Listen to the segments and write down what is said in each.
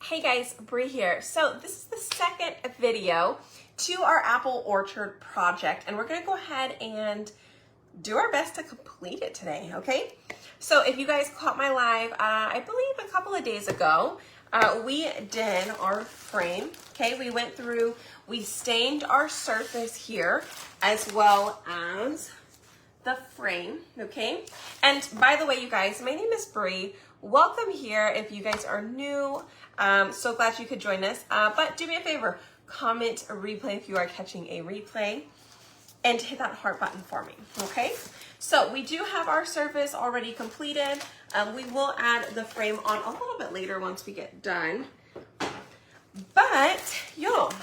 Hey guys, Bree here. So this is the second video to our apple orchard project, and we're gonna go ahead and do our best to complete it today, okay? So if you guys caught my live, I believe a couple of days ago, we did our frame, okay? We went through, we stained our surface here as well as the frame, okay? And by the way, you guys, my name is Bree. Welcome here if you guys are new. So glad you could join us. But do me a favor, comment a replay if you are catching a replay and hit that heart button for me, okay? So we do have our surface already completed. We will add the frame on a little bit later once we get done. But y'all,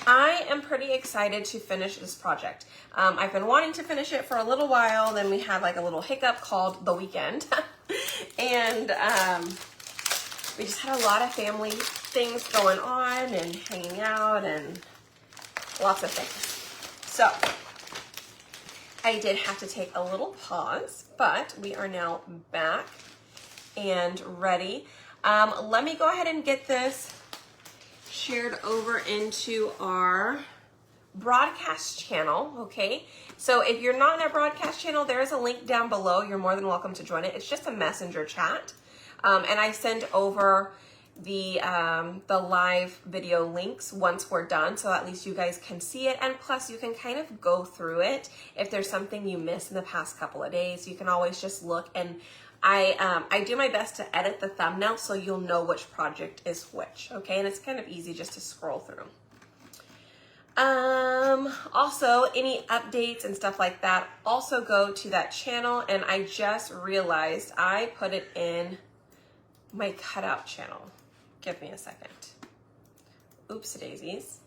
I am pretty excited to finish this project. I've been wanting to finish it for a little while, then we had like a little hiccup called the weekend. And we just had a lot of family things going on and hanging out and lots of things. So I did have to take a little pause, but we are now back and ready. Let me go ahead and get this shared over into our broadcast channel, okay? So if you're not in our broadcast channel, there is a link down below. You're more than welcome to join it. It's just a messenger chat. And I send over the live video links once we're done, so at least you guys can see it. And plus you can kind of go through it. If there's something you missed in the past couple of days, you can always just look, and I do my best to edit the thumbnail so you'll know which project is which, okay? And it's kind of easy just to scroll through. Also, any updates and stuff like that, also go to that channel. And I just realized I put it in my cutout channel. Give me a second. Oops daisies.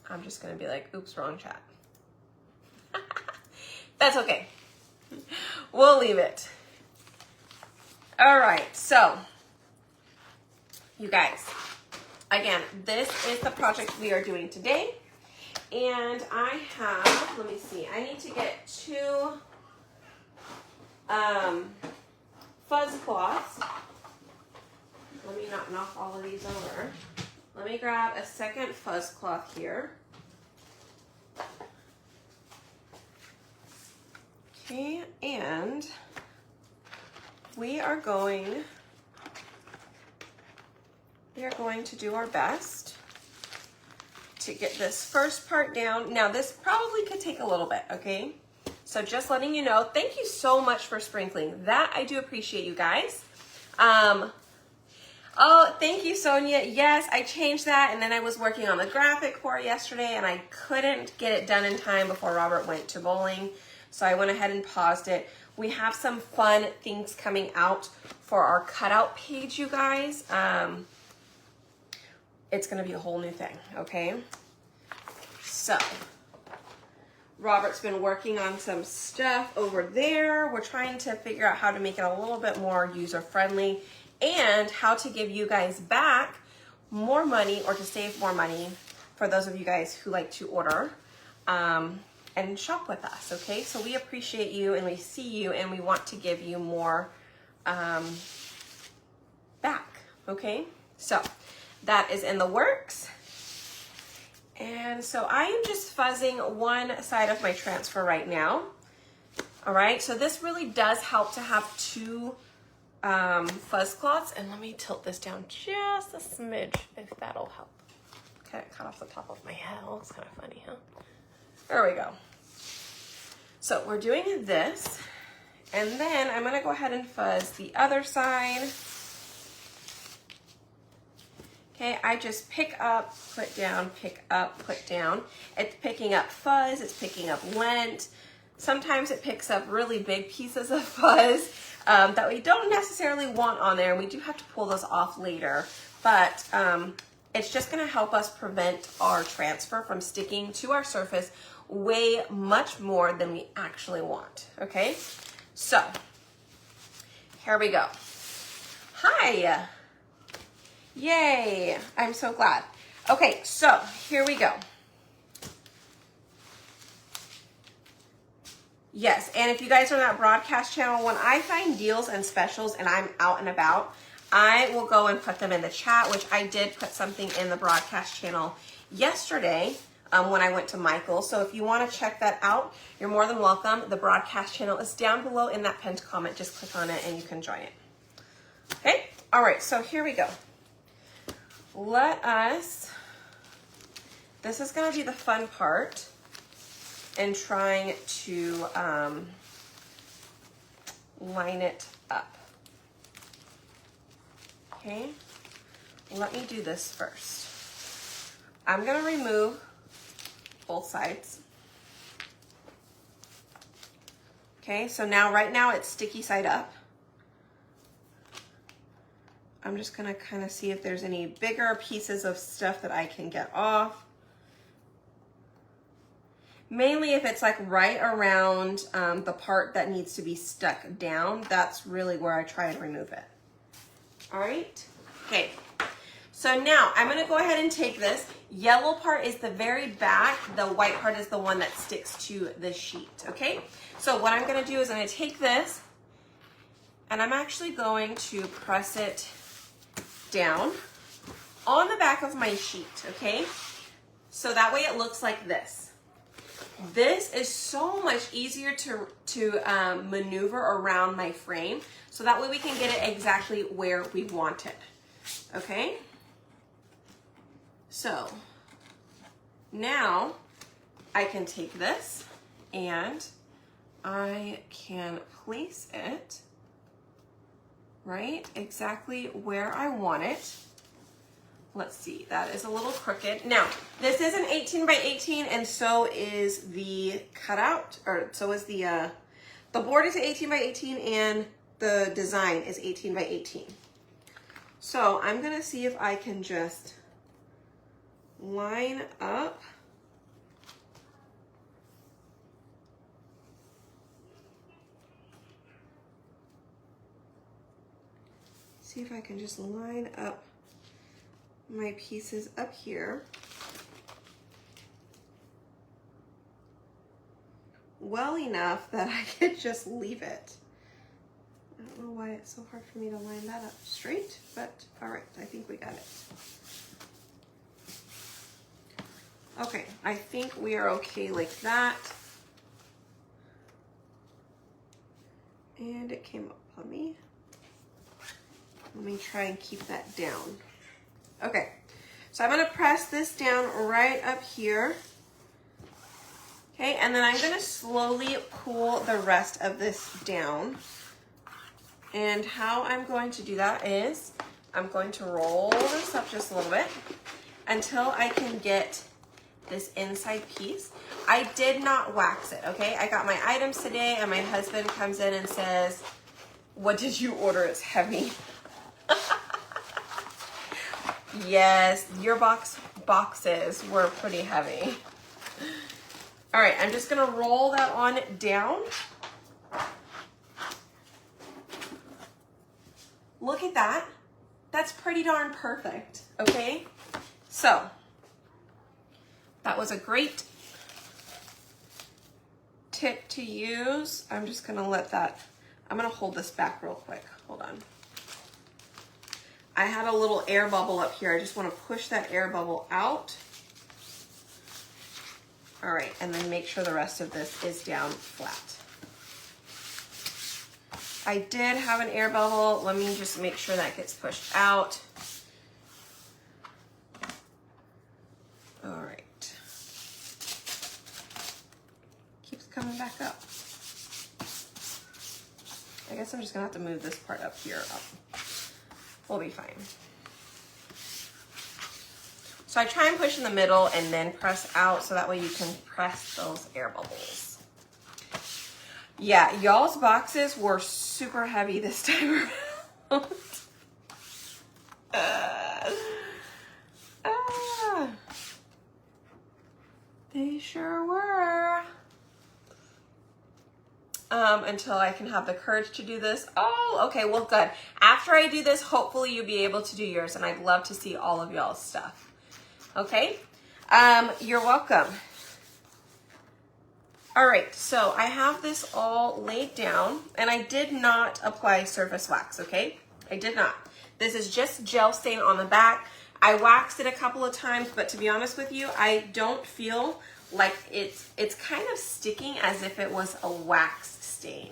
I'm just gonna be like, oops, wrong chat. That's okay. We'll leave it. All right, so you guys, again, this is the project we are doing today. And I have, let me see, I need to get two fuzz cloths. Let me not knock all of these over. Let me grab a second fuzz cloth here. Okay, and we are going to do our best to get this first part down. Now, this probably could take a little bit, okay? So just letting you know, thank you so much for sprinkling. That, I do appreciate you guys. Oh, thank you, Sonia. Yes, I changed that, and then I was working on the graphic for it yesterday, and I couldn't get it done in time before Robert went to bowling, so I went ahead and paused it. We have some fun things coming out for our cutout page, you guys. It's gonna be a whole new thing, okay? So, Robert's been working on some stuff over there. We're trying to figure out how to make it a little bit more user-friendly and how to give you guys back more money or to save more money for those of you guys who like to order and shop with us, okay? So we appreciate you and we see you and we want to give you more back, okay? So that is in the works. And so I am just fuzzing one side of my transfer right now. All right, so this really does help to have two fuzz cloths. And let me tilt this down just a smidge if that'll help. Kind of cut off the top of my head. It looks kind of funny, huh? There we go. So we're doing this. And then I'm gonna go ahead and fuzz the other side. Okay, I just pick up, put down, pick up, put down. It's picking up fuzz, it's picking up lint. Sometimes it picks up really big pieces of fuzz that we don't necessarily want on there. We do have to pull those off later, but it's just gonna help us prevent our transfer from sticking to our surface way much more than we actually want, okay? So, here we go. Hi. Yay, I'm so glad. Okay, so here we go. Yes, and if you guys are on that broadcast channel, when I find deals and specials and I'm out and about, I will go and put them in the chat, which I did put something in the broadcast channel yesterday when I went to Michael's. So if you want to check that out, you're more than welcome. The broadcast channel is down below in that pinned comment. Just click on it and you can join it. Okay, all right, so here we go. This is going to be the fun part in trying to line it up. Okay, let me do this first. I'm going to remove both sides. Okay, so now right now it's sticky side up. I'm just going to kind of see if there's any bigger pieces of stuff that I can get off. Mainly if it's like right around the part that needs to be stuck down, that's really where I try and remove it. All right, okay. So now I'm gonna go ahead and take this. Yellow part is the very back, the white part is the one that sticks to the sheet, okay? So what I'm gonna do is I'm gonna take this and I'm actually going to press it down on the back of my sheet, okay? So that way it looks like this. This is so much easier to maneuver around my frame, so that way we can get it exactly where we want it, okay? So now I can take this and I can place it right exactly where I want it. Let's see, that is a little crooked. Now, this is an 18 by 18 and so is the cutout, or so is the board is 18 by 18 and the design is 18 by 18. So I'm gonna see if I can just line up see if I can just line up my pieces up here well enough that I could just leave it. I don't know why it's so hard for me to line that up straight, but all right, I think we got it. Okay, I think we are okay like that. And it came up on me. Let me try and keep that down. Okay, so I'm gonna press this down right up here. Okay, and then I'm gonna slowly pull the rest of this down. And how I'm going to do that is I'm going to roll this up just a little bit until I can get this inside piece. I did not wax it, okay? I got my items today and my husband comes in and says, "What did you order? It's heavy." Yes, your boxes were pretty heavy. All right, I'm just gonna roll that on down. Look at that. That's pretty darn perfect, okay? So, that was a great tip to use. I'm just gonna let that, I'm gonna hold this back real quick. Hold on. I had a little air bubble up here. I just wanna push that air bubble out. All right, and then make sure the rest of this is down flat. I did have an air bubble. Let me just make sure that gets pushed out. All right. Keeps coming back up. I guess I'm just gonna have to move this part up here up. We'll be fine. So I try and push in the middle and then press out so that way you can press those air bubbles. Yeah, y'all's boxes were super heavy this time around. They sure were. Until I can have the courage to do this. Oh, okay, well, good. After I do this, hopefully you'll be able to do yours, and I'd love to see all of y'all's stuff. Okay? You're welcome. All right, so I have this all laid down, and I did not apply surface wax, okay? I did not. This is just gel stain on the back. I waxed it a couple of times, but to be honest with you, I don't feel like it's kind of sticking as if it was a wax stain.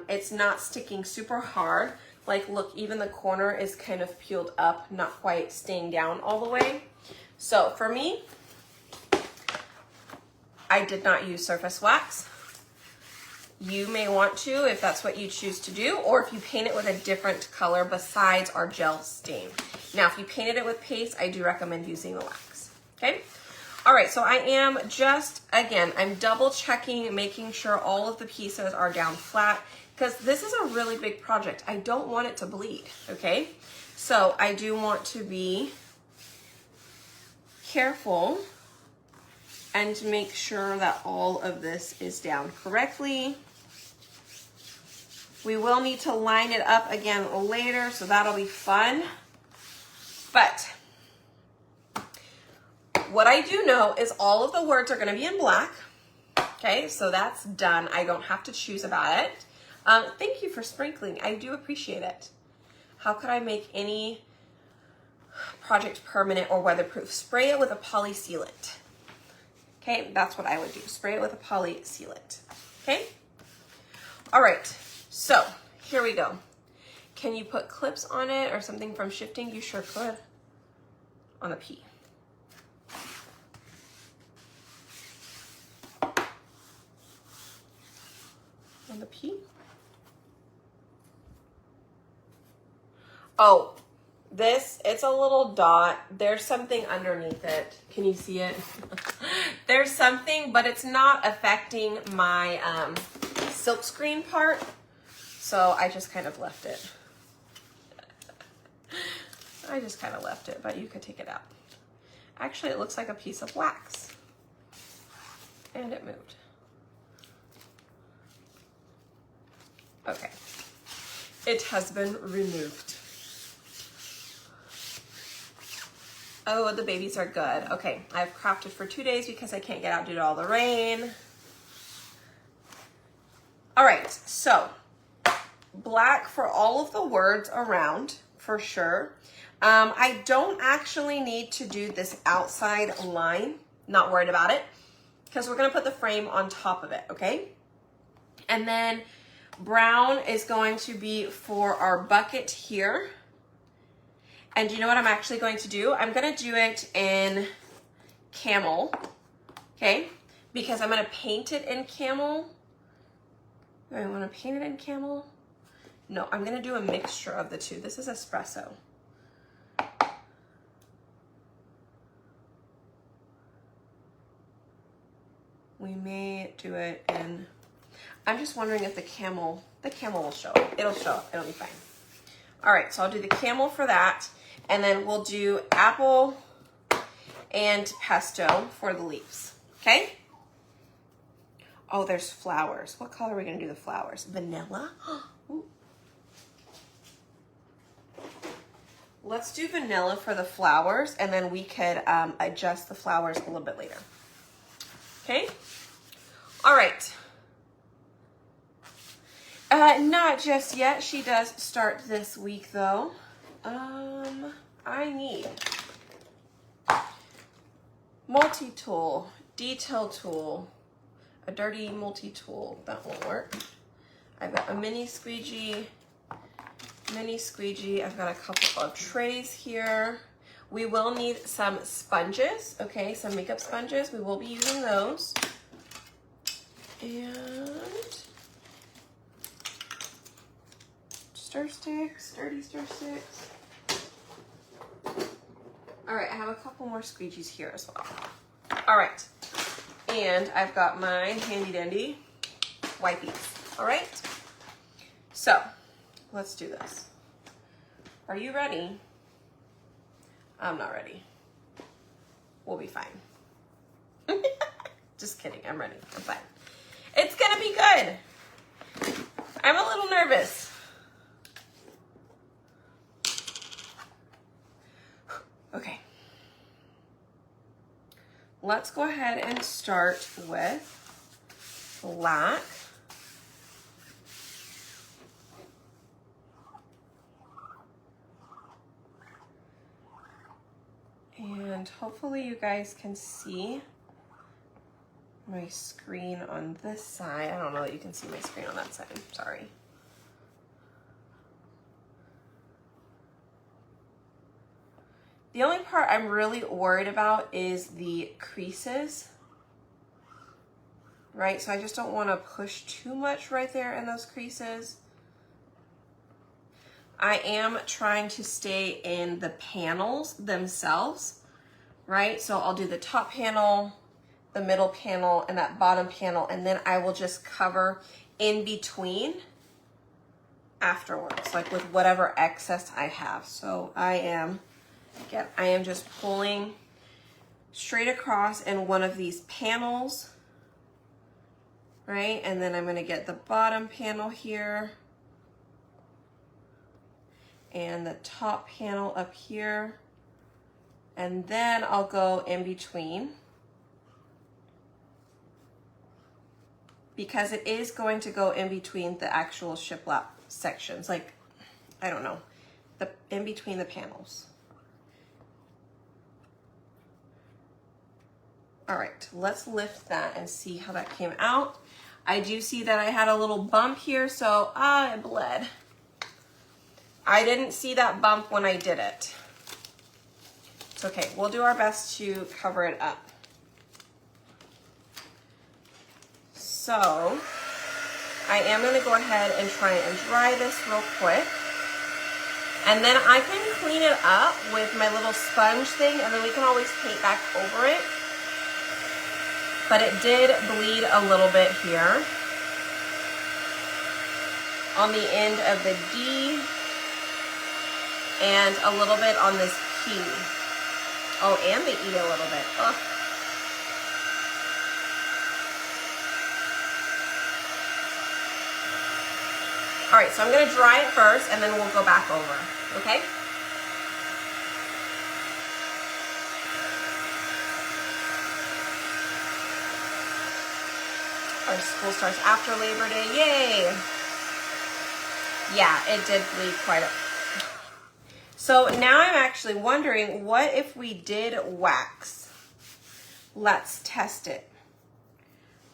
It's not sticking super hard. Like, look, even the corner is kind of peeled up, not quite staying down all the way. So for me, I did not use surface wax. You may want to if that's what you choose to do, or if you paint it with a different color besides our gel stain. Now, if you painted it with paste, I do recommend using the wax, okay? All right, so I am just, again, I'm double checking, making sure all of the pieces are down flat, because this is a really big project. I don't want it to bleed, okay? So I do want to be careful and to make sure that all of this is down correctly. We will need to line it up again later, so that'll be fun. But what I do know is all of the words are going to be in black. Okay, so that's done. I don't have to choose about it. Thank you for sprinkling. I do appreciate it. How could I make any project permanent or weatherproof? Spray it with a poly sealant. Okay, that's what I would do. Spray it with a poly sealant. Okay? All right, so here we go. Can you put clips on it or something from shifting? You sure could. On the P. On the P? Oh, this, it's a little dot. There's something underneath it. Can you see it? There's something, but it's not affecting my silk screen part. So I just kind of left it. I just kind of left it, but you could take it out. Actually, it looks like a piece of wax. And it moved. Okay. It has been removed. Oh, the babies are good. Okay, I've crafted for 2 days because I can't get out due to all the rain. All right, so black for all of the words around, for sure. I don't actually need to do this outside line. Not worried about it, because we're gonna put the frame on top of it, okay? And then brown is going to be for our bucket here. And you know what I'm actually going to do? I'm gonna do it in camel, okay? Because I'm gonna paint it in camel. Do I wanna paint it in camel? No, I'm gonna do a mixture of the two. This is espresso. We may do it in, I'm just wondering if the camel will show up. It'll show up, it'll be fine. All right, so I'll do the camel for that. And then we'll do apple and pesto for the leaves, okay? Oh, there's flowers. What color are we gonna do the flowers? Vanilla? Ooh. Let's do vanilla for the flowers, and then we could adjust the flowers a little bit later. Okay? All right. Not just yet. She does start this week, though. I need multi-tool, detail tool, a dirty multi-tool. That won't work. I've got a mini squeegee. I've got a couple of trays here. We will need some sponges, okay? Some makeup sponges. We will be using those. And stir sticks, sturdy stir sticks. All right, I have a couple more squeegees here as well. All right, and I've got my handy dandy wipies. All right, so let's do this. Are you ready? I'm not ready. We'll be fine. Just kidding, I'm ready, I'm fine. It's gonna be good. I'm a little nervous. Okay. Let's go ahead and start with black. And hopefully you guys can see my screen on this side. I don't know that you can see my screen on that side, sorry. The only part I'm really worried about is the creases, right? So I just don't want to push too much right there in those creases. I am trying to stay in the panels themselves, right? So I'll do the top panel, the middle panel, and that bottom panel, and then I will just cover in between afterwards, like with whatever excess I have. So I am just pulling straight across in one of these panels, right? And then I'm gonna get the bottom panel here and the top panel up here. And then I'll go in between, because it is going to go in between the actual shiplap sections, like, I don't know, in between the panels. All right, let's lift that and see how that came out. I do see that I had a little bump here, so it bled. I didn't see that bump when I did it. It's okay, we'll do our best to cover it up. So I am gonna go ahead and try and dry this real quick. And then I can clean it up with my little sponge thing, and then we can always paint back over it. But it did bleed a little bit here on the end of the D and a little bit on this P. Oh, and the E a little bit. Ugh. All right, so I'm gonna dry it first and then we'll go back over, okay? Our school starts after Labor Day, yay! Yeah, it did bleed quite a. So now I'm actually wondering, what if we did wax? Let's test it.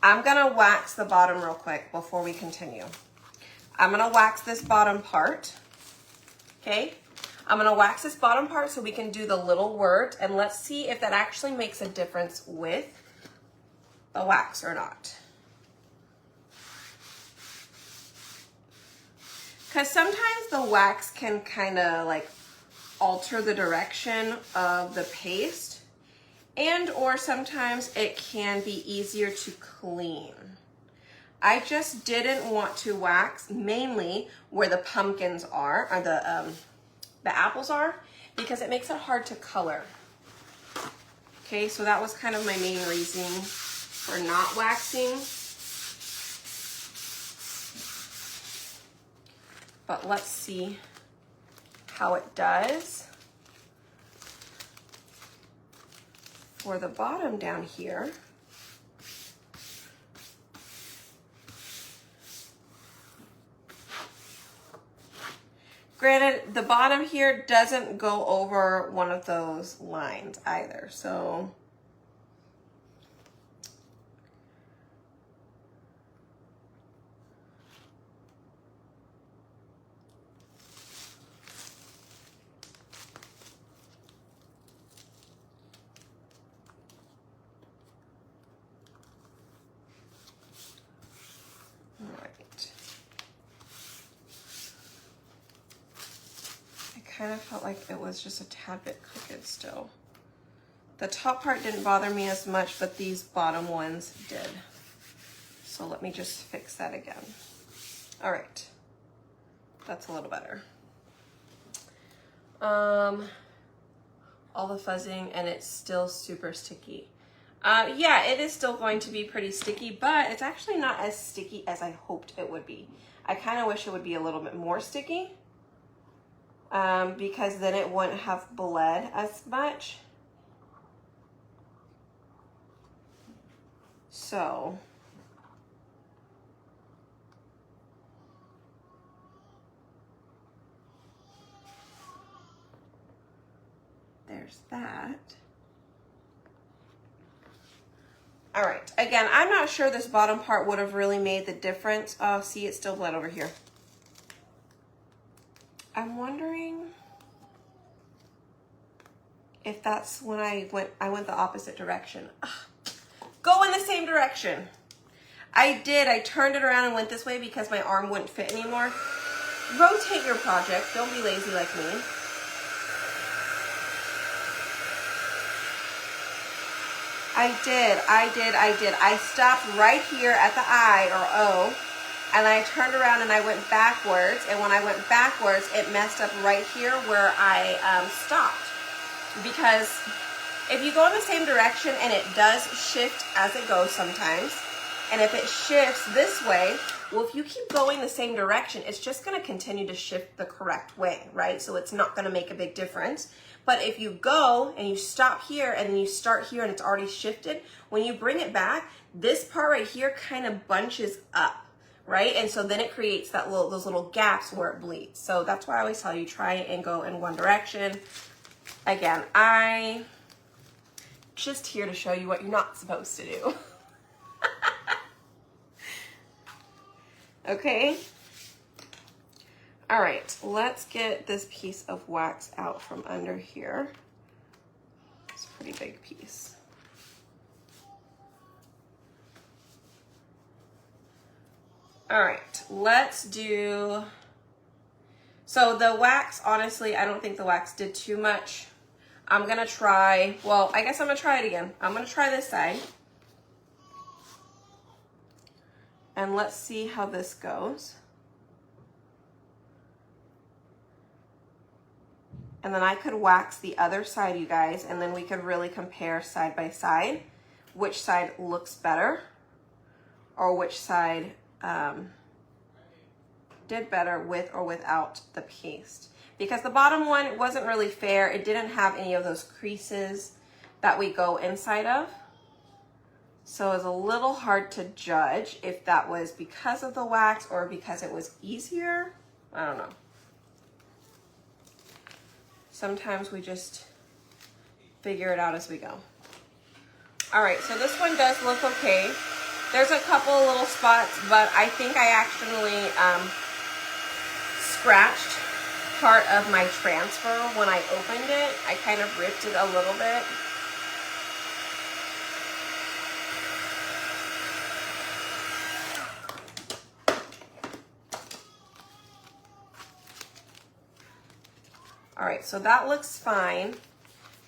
I'm gonna wax the bottom real quick before we continue. I'm gonna wax this bottom part, okay? I'm gonna wax this bottom part so we can do the little word, and let's see if that actually makes a difference with the wax or not. Because sometimes the wax can kind of like alter the direction of the paste, and or sometimes it can be easier to clean. I just didn't want to wax mainly where the pumpkins are, or the apples are, because it makes it hard to color. Okay, so that was kind of my main reason for not waxing. But let's see how it does for the bottom down here. Granted, the bottom here doesn't go over one of those lines either, so. Kind of felt like it was just a tad bit crooked still. The top part didn't bother me as much, but these bottom ones did. So let me just fix that again. All right, that's a little better. All the fuzzing, and it's still super sticky. Yeah, it is still going to be pretty sticky, but it's actually not as sticky as I hoped it would be. I kind of wish it would be a little bit more sticky. Because then it wouldn't have bled as much. So there's that. All right, again, I'm not sure this bottom part would have really made the difference. Oh, see, it's still bled over here. I'm wondering if that's when I went the opposite direction. Ugh. Go in the same direction. I turned it around and went this way because my arm wouldn't fit anymore. Rotate your project, don't be lazy like me. I did. I stopped right here at the I or O, and I turned around and I went backwards, and when I went backwards, it messed up right here where I stopped. Because if you go in the same direction and it does shift as it goes sometimes, and if it shifts this way, well, if you keep going the same direction, it's just going to continue to shift the correct way, right? So it's not going to make a big difference. But if you go and you stop here and then you start here and it's already shifted, when you bring it back, this part right here kind of bunches up, right? And so then it creates those little gaps where it bleeds. So that's why I always tell you, try and go in one direction. Again, I'm just here to show you what you're not supposed to do. Okay. All right, let's get this piece of wax out from under here. It's a pretty big piece. All right, let's do, so the wax, honestly, I don't think the wax did too much. I'm gonna try, well, I guess I'm gonna try it again. I'm gonna try this side. And let's see how this goes. And then I could wax the other side, you guys, and then we could really compare side by side, which side looks better or which side did better with or without the paste. Because the bottom one, it wasn't really fair. It didn't have any of those creases that we go inside of. So it was a little hard to judge if that was because of the wax or because it was easier. I don't know. Sometimes we just figure it out as we go. All right, so this one does look okay. There's a couple of little spots, but I think I actually scratched part of my transfer when I opened it. I kind of ripped it a little bit. All right, so that looks fine.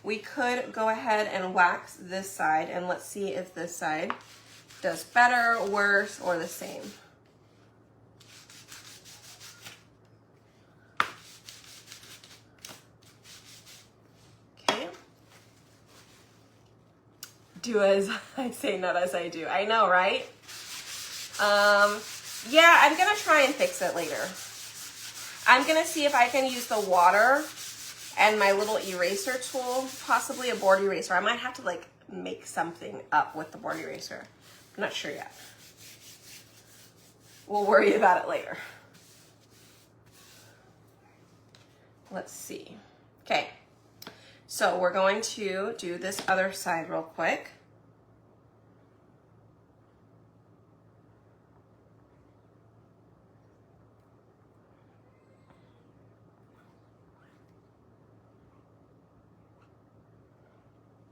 We could go ahead and wax this side, and let's see if this side does better, worse, or the same. Okay. Do as I say, not as I do. I know, right? Yeah, I'm gonna try and fix it later. I'm gonna see if I can use the water and my little eraser tool, possibly a board eraser. I might have to like make something up with the board eraser. I'm not sure yet. We'll worry about it later. Let's see. Okay, so we're going to do this other side real quick.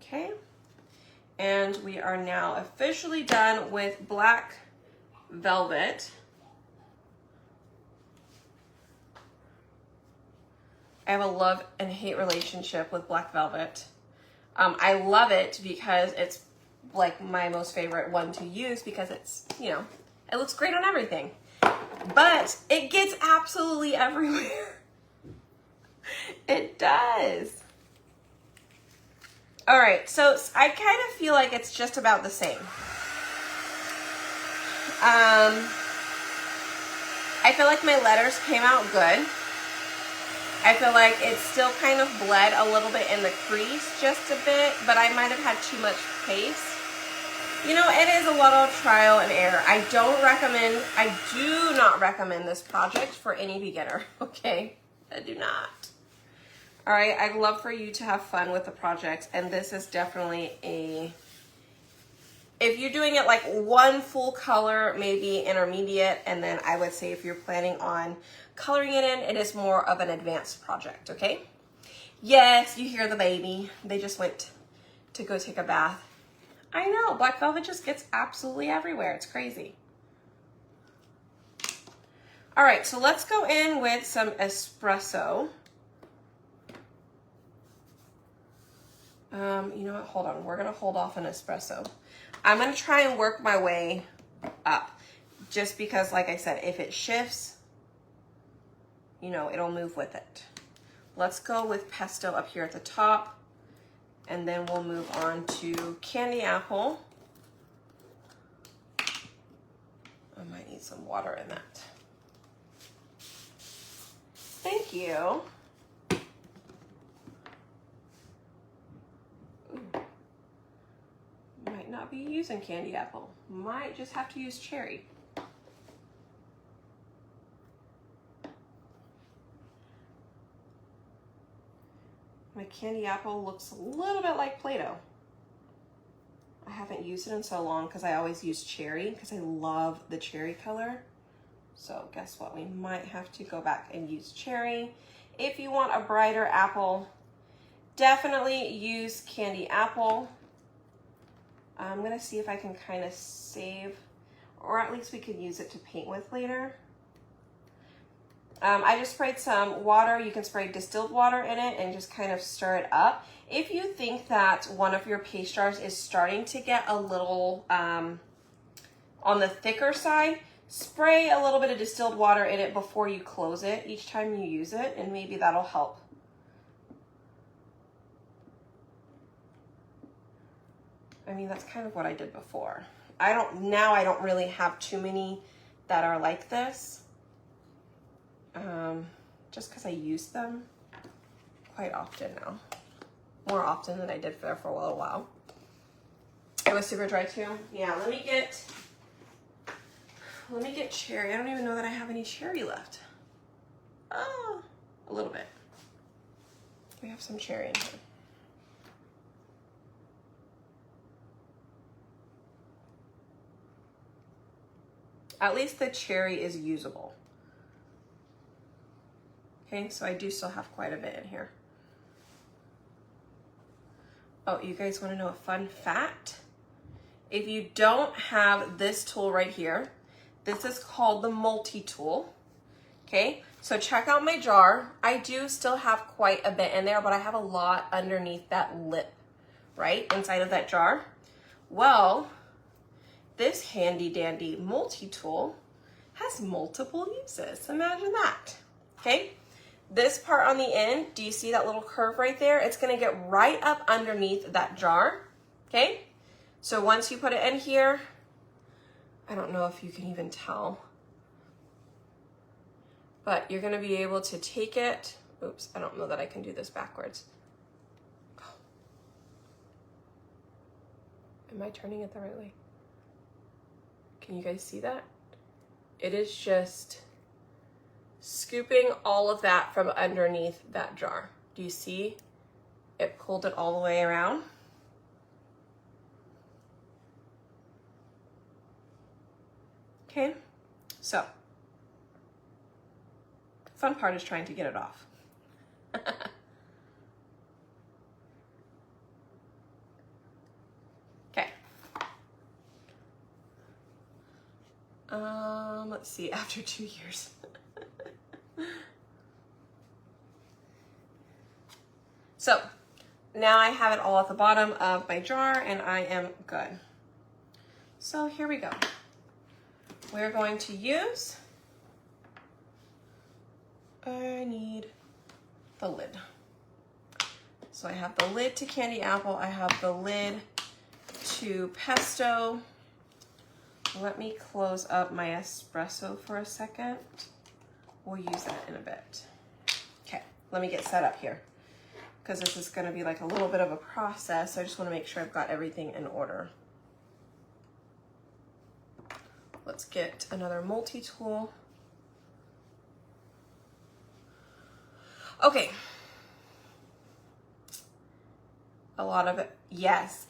Okay, and we are now officially done with black velvet. I have a love and hate relationship with black velvet. I love it because it's like my most favorite one to use because it's, you know, it looks great on everything. But it gets absolutely everywhere. It does. All right, so I kind of feel like it's just about the same. I feel like my letters came out good. I feel like it's still kind of bled a little bit in the crease, just a bit, but I might have had too much paste. You know, it is a lot of trial and error. I do not recommend this project for any beginner, okay? I do not. All right, I'd love for you to have fun with the project, and this is definitely if you're doing it like one full color, maybe intermediate, and then I would say if you're planning on coloring it in, it is more of an advanced project, okay? Yes, you hear the baby. They just went to go take a bath. I know, black velvet just gets absolutely everywhere. It's crazy. All right, so let's go in with some espresso. You know what, hold on. We're gonna hold off on espresso. I'm gonna try and work my way up just because, like I said, if it shifts, you know, it'll move with it. Let's go with pesto up here at the top, and then we'll move on to candy apple. I might need some water in that. Thank you. Might not be using candy apple. Might just have to use cherry. My candy apple looks a little bit like Play-Doh. I haven't used it in so long because I always use cherry because I love the cherry color. So guess what? We might have to go back and use cherry. If you want a brighter apple, definitely use candy apple. I'm gonna see if I can kind of save, or at least we could use it to paint with later. I just sprayed some water. You can spray distilled water in it and just kind of stir it up. If you think that one of your paste jars is starting to get a little on the thicker side, spray a little bit of distilled water in it before you close it each time you use it, and maybe that'll help. I mean, that's kind of what I did before. Now I don't really have too many that are like this. Just because I use them quite often now. More often than I did there for a little while. It was super dry too. Yeah, let me get cherry. I don't even know that I have any cherry left. Oh, a little bit. We have some cherry in here. At least the cherry is usable. Okay, so I do still have quite a bit in here. Oh, you guys want to know a fun fact? If you don't have this tool right here, this is called the multi-tool. Okay, so check out my jar. I do still have quite a bit in there, but I have a lot underneath that lip, right, inside of that jar. Well, this handy dandy multi-tool has multiple uses. Imagine that, okay? This part on the end, do you see that little curve right there? It's gonna get right up underneath that jar, okay? So once you put it in here, I don't know if you can even tell, but you're gonna be able to take it. Oops, I don't know that I can do this backwards. Am I turning it the right way? Can you guys see that? It is just scooping all of that from underneath that jar. Do you see? It pulled it all the way around. Okay, so the fun part is trying to get it off. Okay. Let's see, after 2 years. So now I have it all at the bottom of my jar and I am good. So here we go. We're going to use, I need the lid. So I have the lid to candy apple. I have the lid to pesto. Let me close up my espresso for a second. We'll use that in a bit. Okay, let me get set up here because this is going to be like a little bit of a process. So I just want to make sure I've got everything in order. Let's get another multi-tool. Okay, a lot of it. Yes,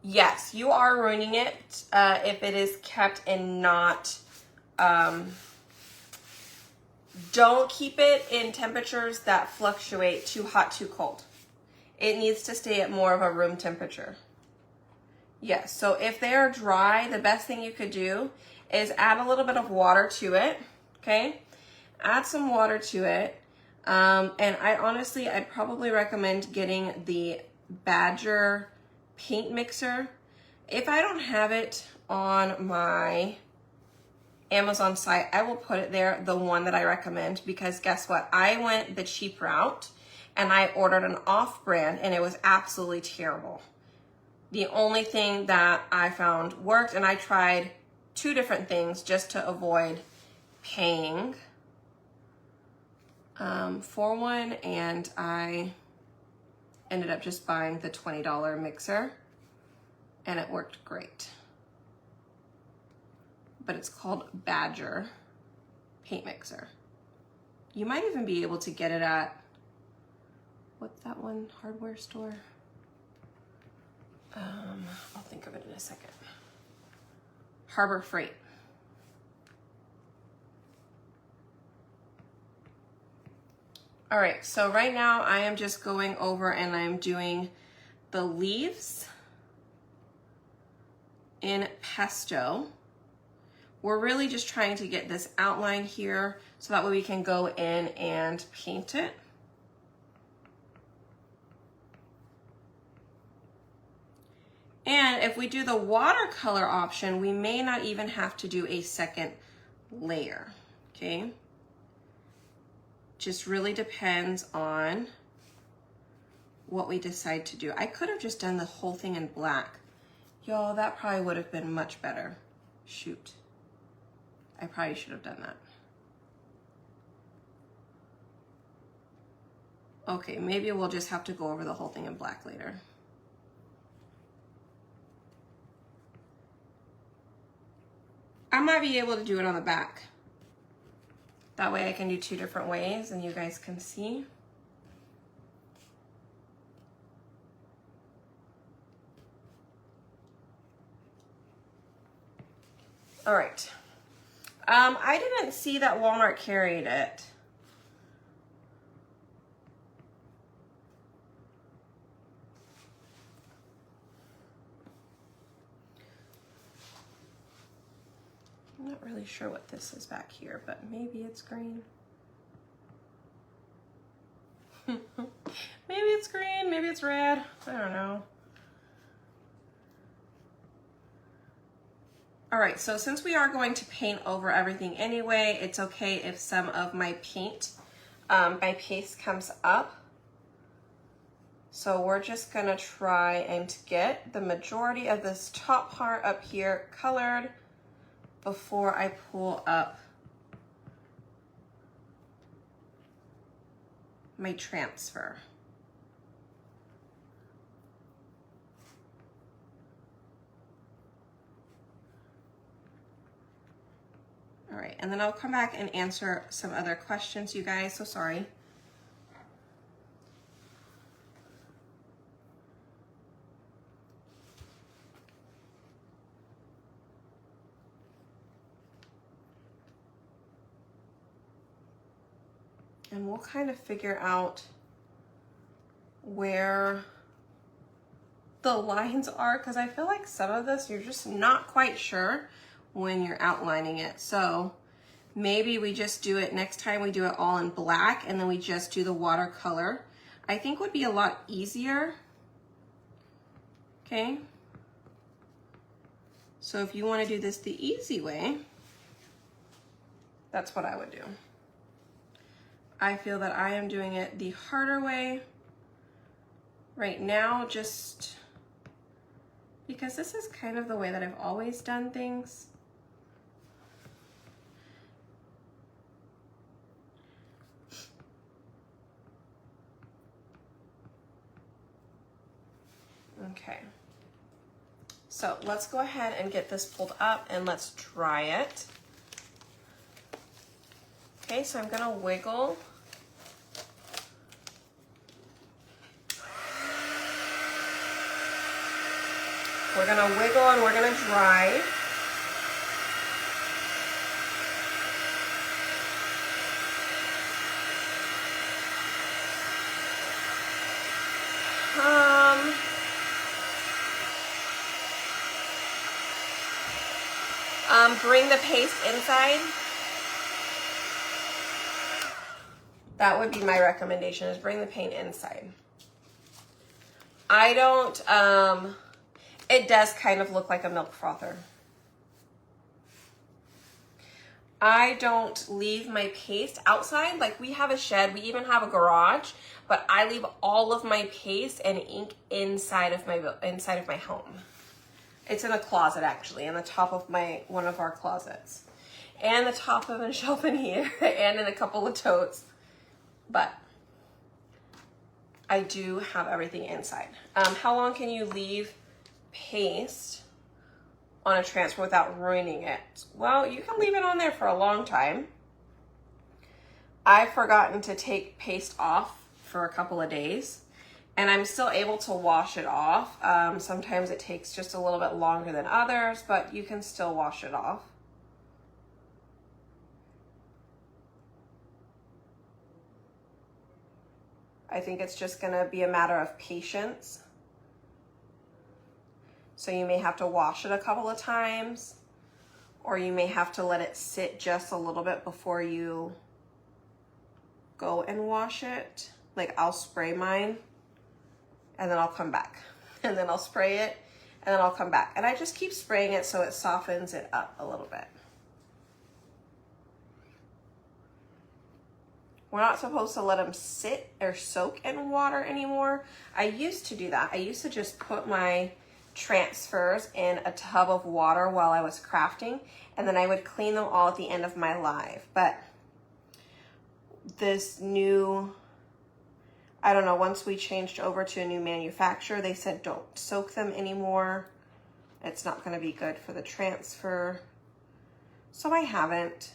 yes, you are ruining it if it is kept in not, don't keep it in temperatures that fluctuate too hot, too cold. It needs to stay at more of a room temperature. Yes, so if they are dry, the best thing you could do is add a little bit of water to it, okay? Add some water to it. And I'd probably recommend getting the Badger paint mixer. If I don't have it on my Amazon site, I will put it there, the one that I recommend, because guess what? I went the cheap route and I ordered an off-brand and it was absolutely terrible. The only thing that I found worked, and I tried 2 different things just to avoid paying for one, and I ended up just buying the $20 mixer and it worked great. But it's called Badger paint mixer. You might even be able to get it at, what's that one hardware store? I'll think of it in a second. Harbor Freight. All right, so right now I am just going over and I'm doing the leaves in pesto. We're really just trying to get this outline here so that way we can go in and paint it. And if we do the watercolor option, we may not even have to do a second layer, okay? Just really depends on what we decide to do. I could have just done the whole thing in black. Y'all, that probably would have been much better. Shoot. I probably should have done that. Okay, maybe we'll just have to go over the whole thing in black later. I might be able to do it on the back. That way I can do 2 different ways and you guys can see. All right. I didn't see that Walmart carried it. I'm not really sure what this is back here, but maybe it's green. Maybe it's green, maybe it's red. I don't know. All right, so since we are going to paint over everything anyway, it's okay if some of my paint, my paste comes up. So we're just gonna try and get the majority of this top part up here colored before I pull up my transfer. All right, and then I'll come back and answer some other questions, you guys, so sorry. And we'll kind of figure out where the lines are, because I feel like some of this you're just not quite sure when you're outlining it. So maybe we just do it next time, we do it all in black and then we just do the watercolor. I think would be a lot easier. Okay. So if you want to do this the easy way, that's what I would do. I feel that I am doing it the harder way right now, just because this is kind of the way that I've always done things. Okay, so let's go ahead and get this pulled up and let's dry it. Okay, so I'm gonna wiggle We're gonna wiggle and we're gonna dry. Bring the paste inside. That would be my recommendation, is bring the paint inside. I don't, it does kind of look like a milk frother. I don't leave my paste outside. Like, we have a shed, we even have a garage, but I leave all of my paste and ink inside of my home. It's in a closet, actually, in the top of one of our closets, and the top of a shelf in here, and in a couple of totes. But I do have everything inside. How long can you leave paste on a transfer without ruining it? Well, you can leave it on there for a long time. I've forgotten to take paste off for a couple of days, and I'm still able to wash it off. Sometimes it takes just a little bit longer than others, but you can still wash it off. I think it's just gonna be a matter of patience. So you may have to wash it a couple of times, or you may have to let it sit just a little bit before you go and wash it. Like, I'll spray mine, and then I'll come back, and then I'll spray it, and then I'll come back. And I just keep spraying it so it softens it up a little bit. We're not supposed to let them sit or soak in water anymore. I used to do that. I used to just put my transfers in a tub of water while I was crafting, and then I would clean them all at the end of my live. But this new, I don't know, once we changed over to a new manufacturer, they said don't soak them anymore. It's not going to be good for the transfer. So I haven't.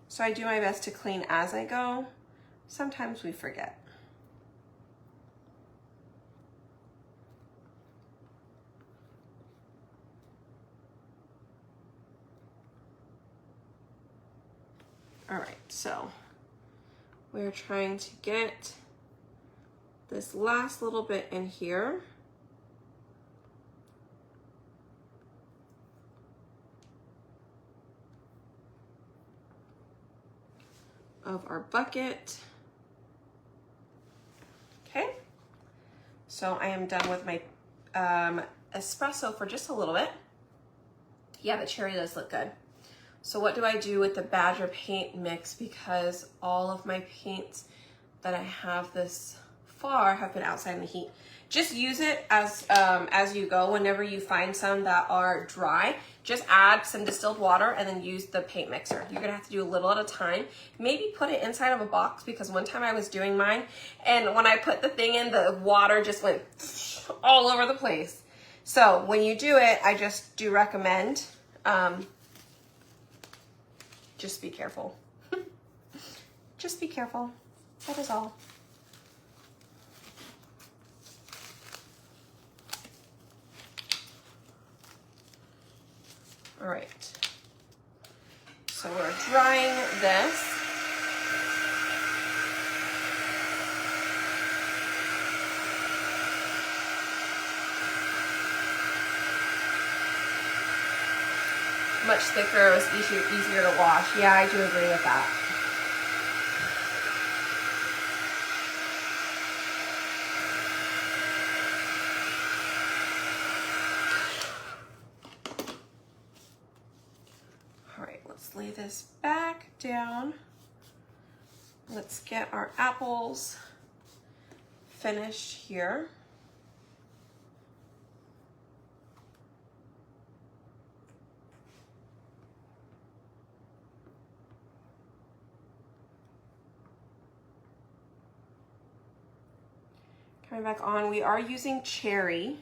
So I do my best to clean as I go. Sometimes we forget. All right, so we're trying to get this last little bit in here. Of our bucket. Okay, so I am done with my espresso for just a little bit. Yeah, the cherry does look good. So what do I do with the Badger paint mix? Because all of my paints that I have this far have been outside in the heat. Just use it as you go. Whenever you find some that are dry, just add some distilled water and then use the paint mixer. You're gonna have to do a little at a time. Maybe put it inside of a box, because one time I was doing mine, and when I put the thing in, the water just went all over the place. So when you do it, I just do recommend, just be careful. Just be careful, that is all. All right, so we're drying this. Much thicker, it was easier to wash. Yeah, I do agree with that. Let's lay this back down. Let's get our apples finished here. Coming back on, we are using cherry.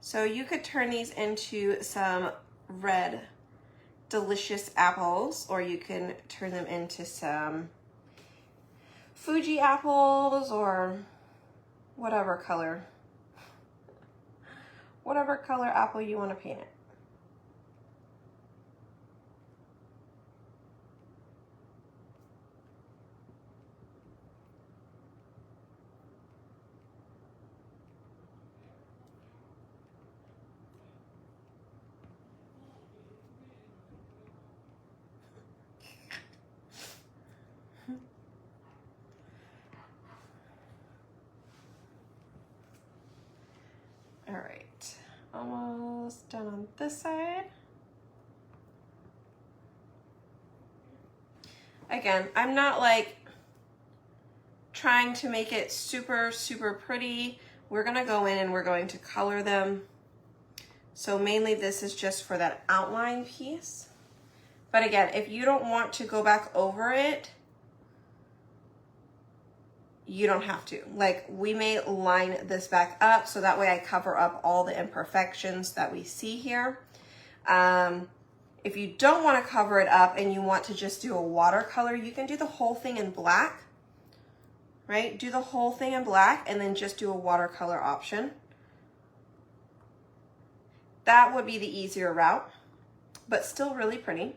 So you could turn these into some red delicious apples, or you can turn them into some Fuji apples or whatever color whatever color apple you want to paint it. All right, almost done on this side. Again, I'm not like trying to make it super, super pretty. We're gonna go in and we're going to color them. So mainly this is just for that outline piece. But again, if you don't want to go back over it, you don't have to. Like, we may line this back up so that way I cover up all the imperfections that we see here. If you don't want to cover it up and you want to just do a watercolor, you can do the whole thing in black, right? Do the whole thing in black and then just do a watercolor option. That would be the easier route, but still really pretty.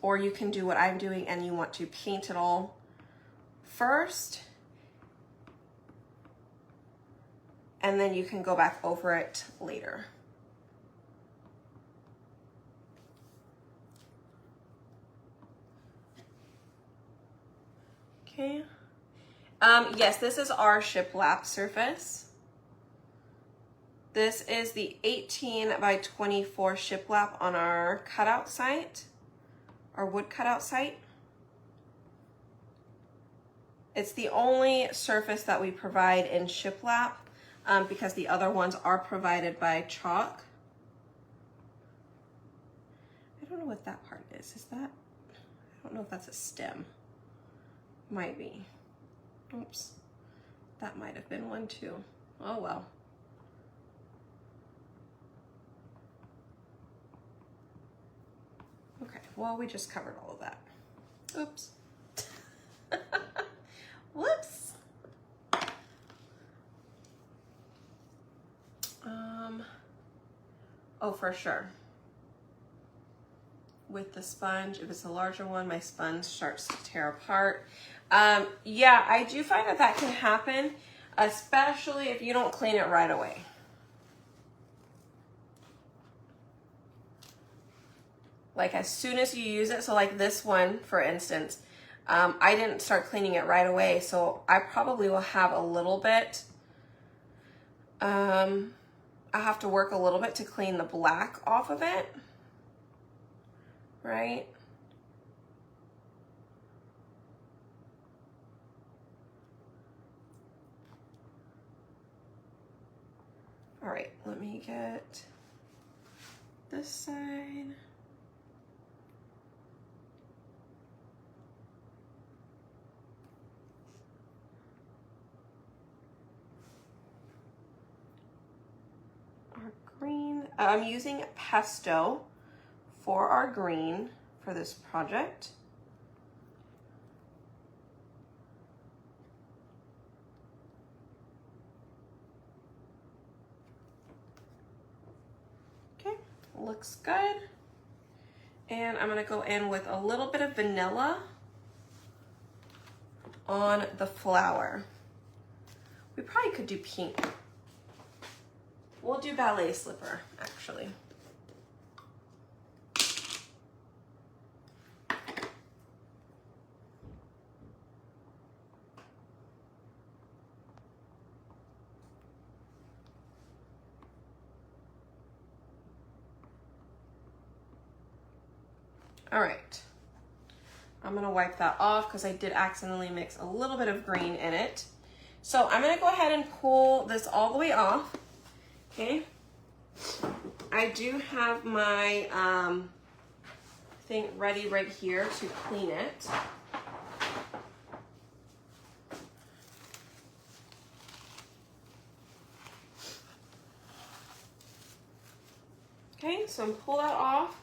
Or you can do what I'm doing and you want to paint it all first, and then you can go back over it later. Okay. Yes, this is our shiplap surface. This is the 18 by 24 shiplap on our cutout site, our wood cutout site. It's the only surface that we provide in shiplap because the other ones are provided by chalk. I don't know what that part is. Is that? I don't know if that's a stem. Might be. Oops. That might have been one too. Oh well. Okay, well, we just covered all of that. Oops. Whoops. Oh, for sure. With the sponge, if it's a larger one, my sponge starts to tear apart. Yeah, I do find that that can happen, especially if you don't clean it right away. Like as soon as you use it, so like this one, for instance, I didn't start cleaning it right away, so I probably will have a little bit, I have to work a little bit to clean the black off of it, right? All right, let me get this side. Our green, I'm using pesto for our green for this project. Okay, looks good. And I'm gonna go in with a little bit of vanilla on the flower. We probably could do pink. We'll do ballet slipper, actually. All right, I'm gonna wipe that off because I did accidentally mix a little bit of green in it. So I'm gonna go ahead and pull this all the way off, okay? I do have my thing ready right here to clean it. Okay, so I'm pull that off.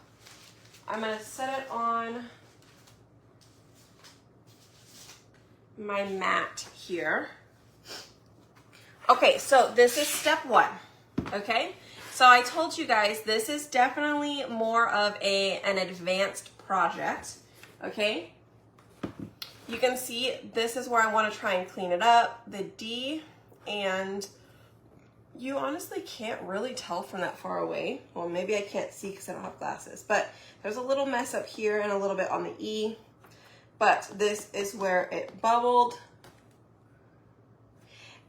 I'm gonna set it on my mat here. Okay, so this is step one, okay? So I told you guys this is definitely more of an advanced project, okay? You can see this is where I want to try and clean it up, the D, and you honestly can't really tell from that far away. Well, maybe I can't see because I don't have glasses, but there's a little mess up here and a little bit on the E, but this is where it bubbled.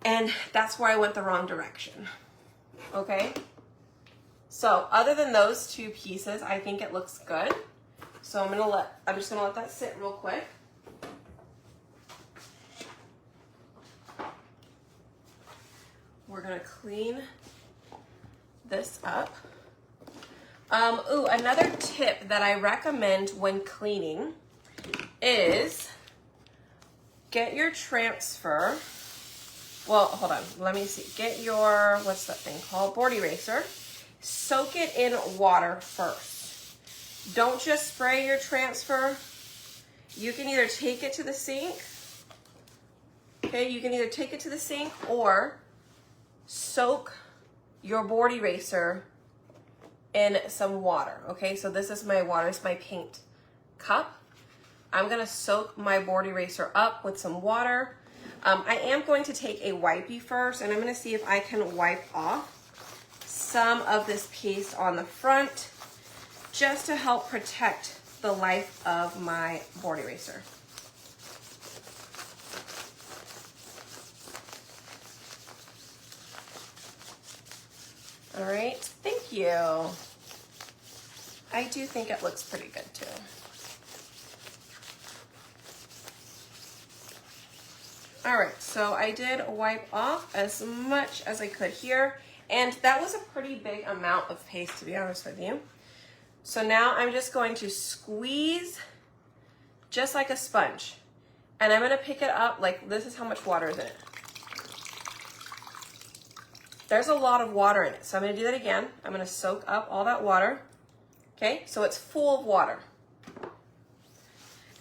And that's where I went the wrong direction, okay? So other than those two pieces, I think it looks good. So I'm just gonna let that sit real quick. We're gonna clean this up. Ooh, another tip that I recommend when cleaning is get your transfer. Well, hold on, let me see. Get your, what's that thing called? Board eraser. Soak it in water first. Don't just spray your transfer. You can either take it to the sink, okay? You can either take it to the sink or soak your board eraser in some water, okay? So this is my water, it's my paint cup. I'm gonna soak my board eraser up with some water. I am going to take a wipey first, and I'm gonna see if I can wipe off some of this paste on the front just to help protect the life of my board eraser. All right, thank you. I do think it looks pretty good too. All right, so I did wipe off as much as I could here, and that was a pretty big amount of paste, to be honest with you. So now I'm just going to squeeze just like a sponge, and I'm gonna pick it up like this is how much water is in it. There's a lot of water in it, so I'm gonna do that again. I'm gonna soak up all that water, okay? So it's full of water.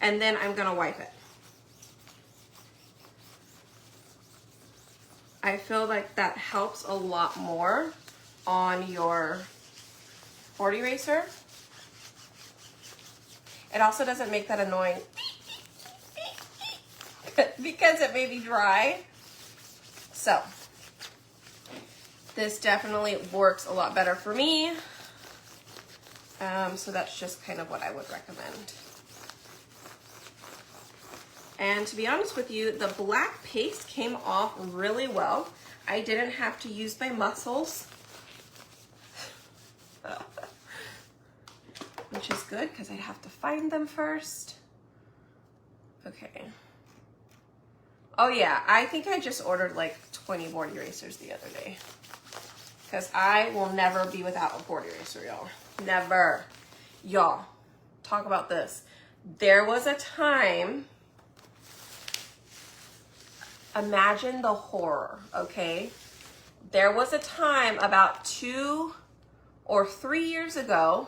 And then I'm gonna wipe it. I feel like that helps a lot more on your board eraser. It also doesn't make that annoying because it may be dry. So this definitely works a lot better for me. So that's just kind of what I would recommend. And to be honest with you, the black paste came off really well. I didn't have to use my muscles, which is good because I'd have to find them first. Okay. Oh yeah, I think I just ordered like 20 board erasers the other day because I will never be without a board eraser, y'all. Never. Y'all, talk about this. There was a time, imagine the horror, okay? There was a time about 2 or 3 years ago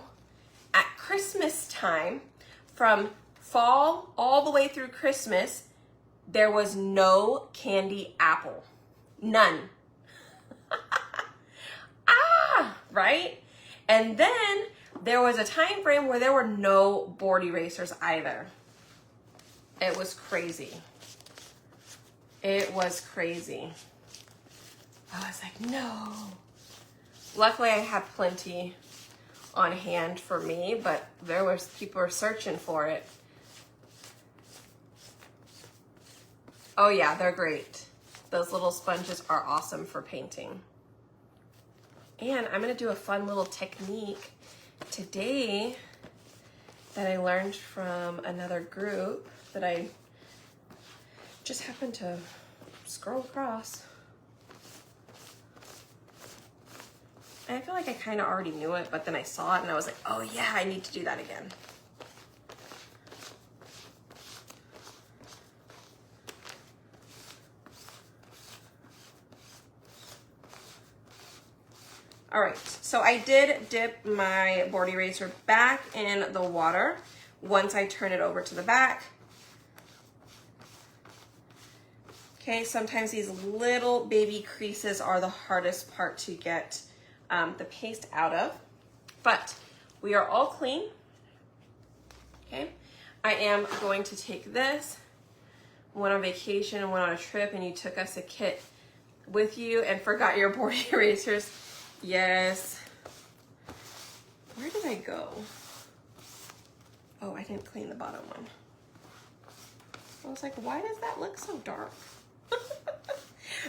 at Christmas time, from fall all the way through Christmas, there was no candy apple. None. Right? And then there was a time frame where there were no board erasers either. It was crazy. It was crazy. I was like, no. Luckily, I had plenty on hand for me, but there was people were searching for it. Oh yeah, they're great. Those little sponges are awesome for painting. And I'm gonna do a fun little technique today that I learned from another group that I just happened to scroll across. And I feel like I kind of already knew it, but then I saw it and I was like, oh yeah, I need to do that again. All right, so I did dip my board eraser back in the water once I turn it over to the back. Okay, sometimes these little baby creases are the hardest part to get the paste out of, but we are all clean. Okay, I am going to take this. Went on vacation and went on a trip and you took us a kit with you and forgot your board erasers. Yes. Where did I go? Oh, I didn't clean the bottom one. I was like, why does that look so dark?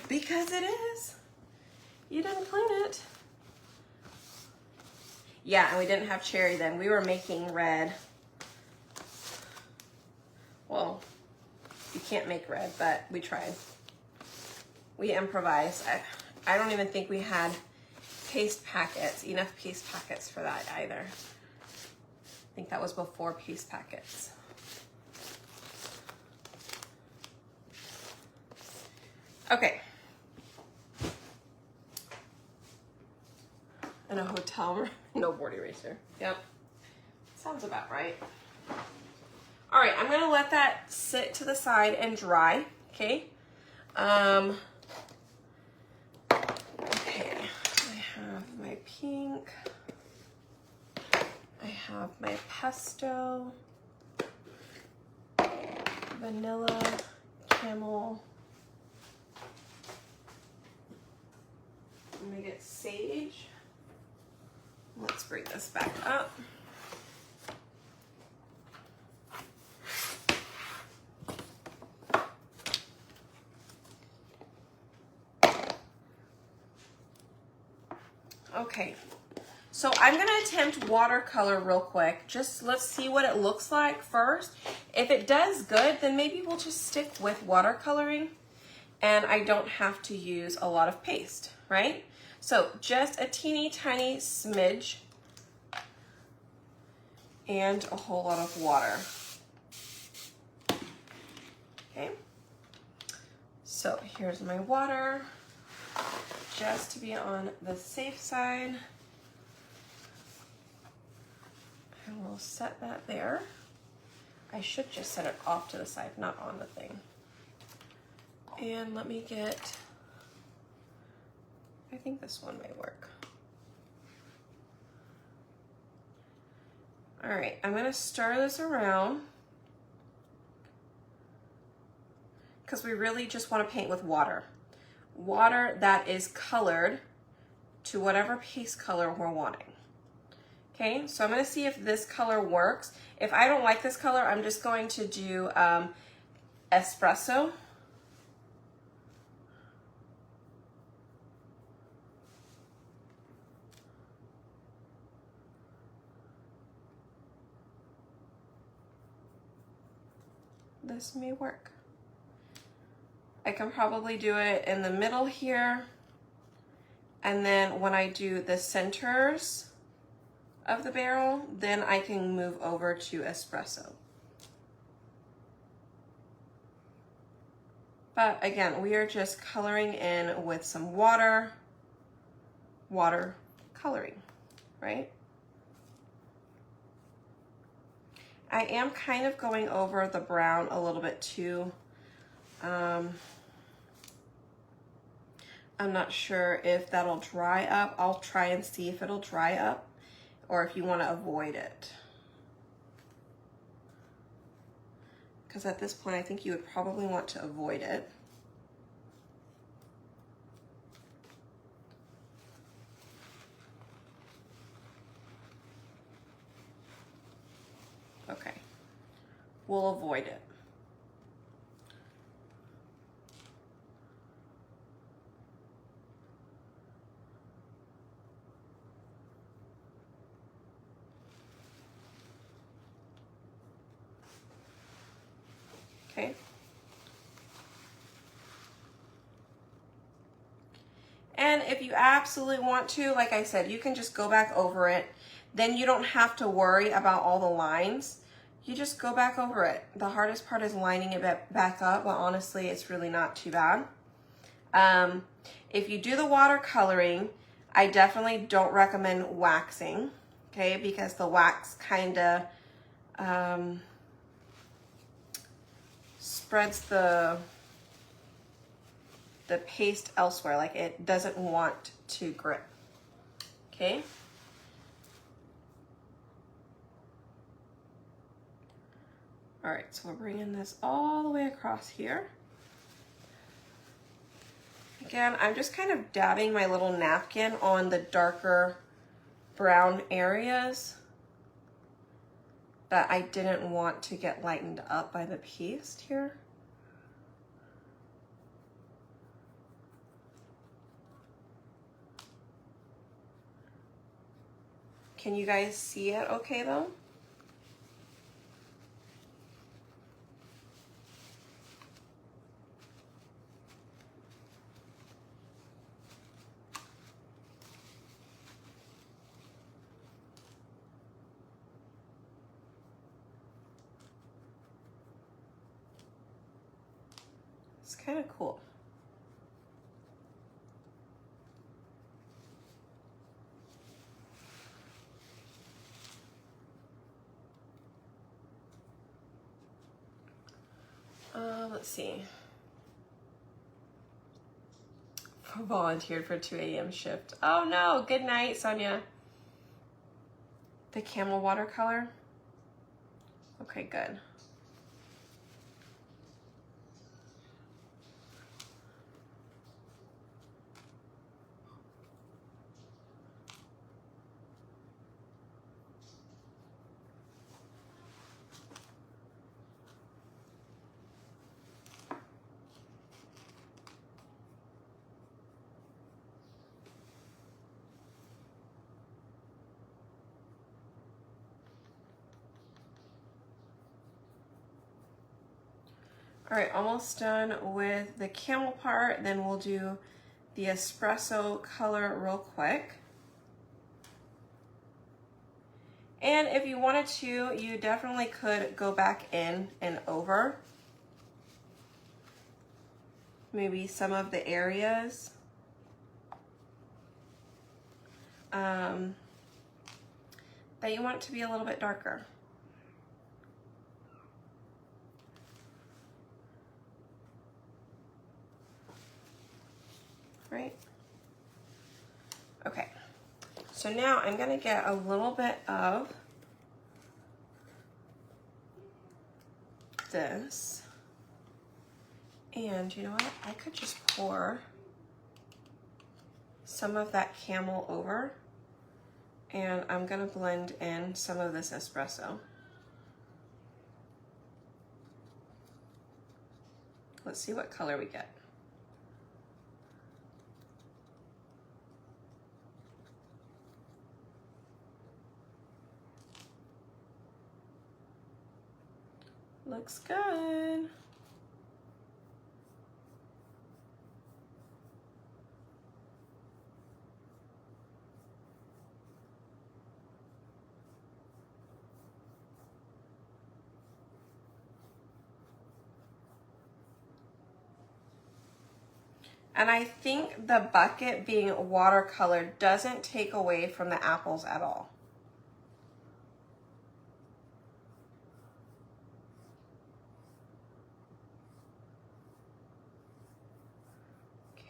Because it is. You didn't clean it. Yeah, and we didn't have cherry then. We were making red. Well, you can't make red, but we tried. We improvised. I don't even think we had paste packets, enough paste packets for that either. I think that was before paste packets. Okay. In a hotel room, no board eraser. Yep. Sounds about right. All right, I'm gonna let that sit to the side and dry, okay? Okay, I have my pink. I have my pesto, vanilla, camel. I'm gonna get sage. Let's bring this back up. Okay, so I'm gonna attempt watercolor real quick. Just let's see what it looks like first. If it does good, then maybe we'll just stick with watercoloring and I don't have to use a lot of paste, right? So just a teeny tiny smidge and a whole lot of water. Okay, so here's my water. Just to be on the safe side, I will set that there. I should just set it off to the side, not on the thing. And let me get, I think this one may work. All right, I'm gonna stir this around because we really just wanna paint with water. Water that is colored to whatever paste color we're wanting. Okay, so I'm gonna see if this color works. If I don't like this color, I'm just going to do espresso. This may work. I can probably do it in the middle here. And then when I do the centers of the barrel, then I can move over to espresso. But again, we are just coloring in with some water coloring, right? I am kind of going over the brown a little bit too. I'm not sure if that'll dry up. I'll try and see if it'll dry up or if you want to avoid it. Because at this point, I think you would probably want to avoid it. Okay, we'll avoid it. Okay. And if you absolutely want to, like I said, you can just go back over it. Then you don't have to worry about all the lines. You just go back over it. The hardest part is lining it back up, but honestly, it's really not too bad. If you do the watercoloring, I definitely don't recommend waxing, okay? Because the wax kind of spreads the the paste elsewhere, like it doesn't want to grip. Okay. All right, so we're bringing this all the way across here. Again, I'm just kind of dabbing my little napkin on the darker brown areas that I didn't want to get lightened up by the paste here. Can you guys see it okay though? It's kind of cool. Let's see. Volunteered for 2 a.m. shift. Oh no, good night, Sonia. The camel watercolor? Okay, good. All right, almost done with the camel part. Then we'll do the espresso color real quick. And if you wanted to, you definitely could go back in and over maybe some of the areas that you want it to be a little bit darker. Right? Okay, so now I'm gonna get a little bit of this, and you know what? I could just pour some of that camel over, and I'm gonna blend in some of this espresso. Let's see what color we get. Looks good. And I think the bucket being watercolor doesn't take away from the apples at all.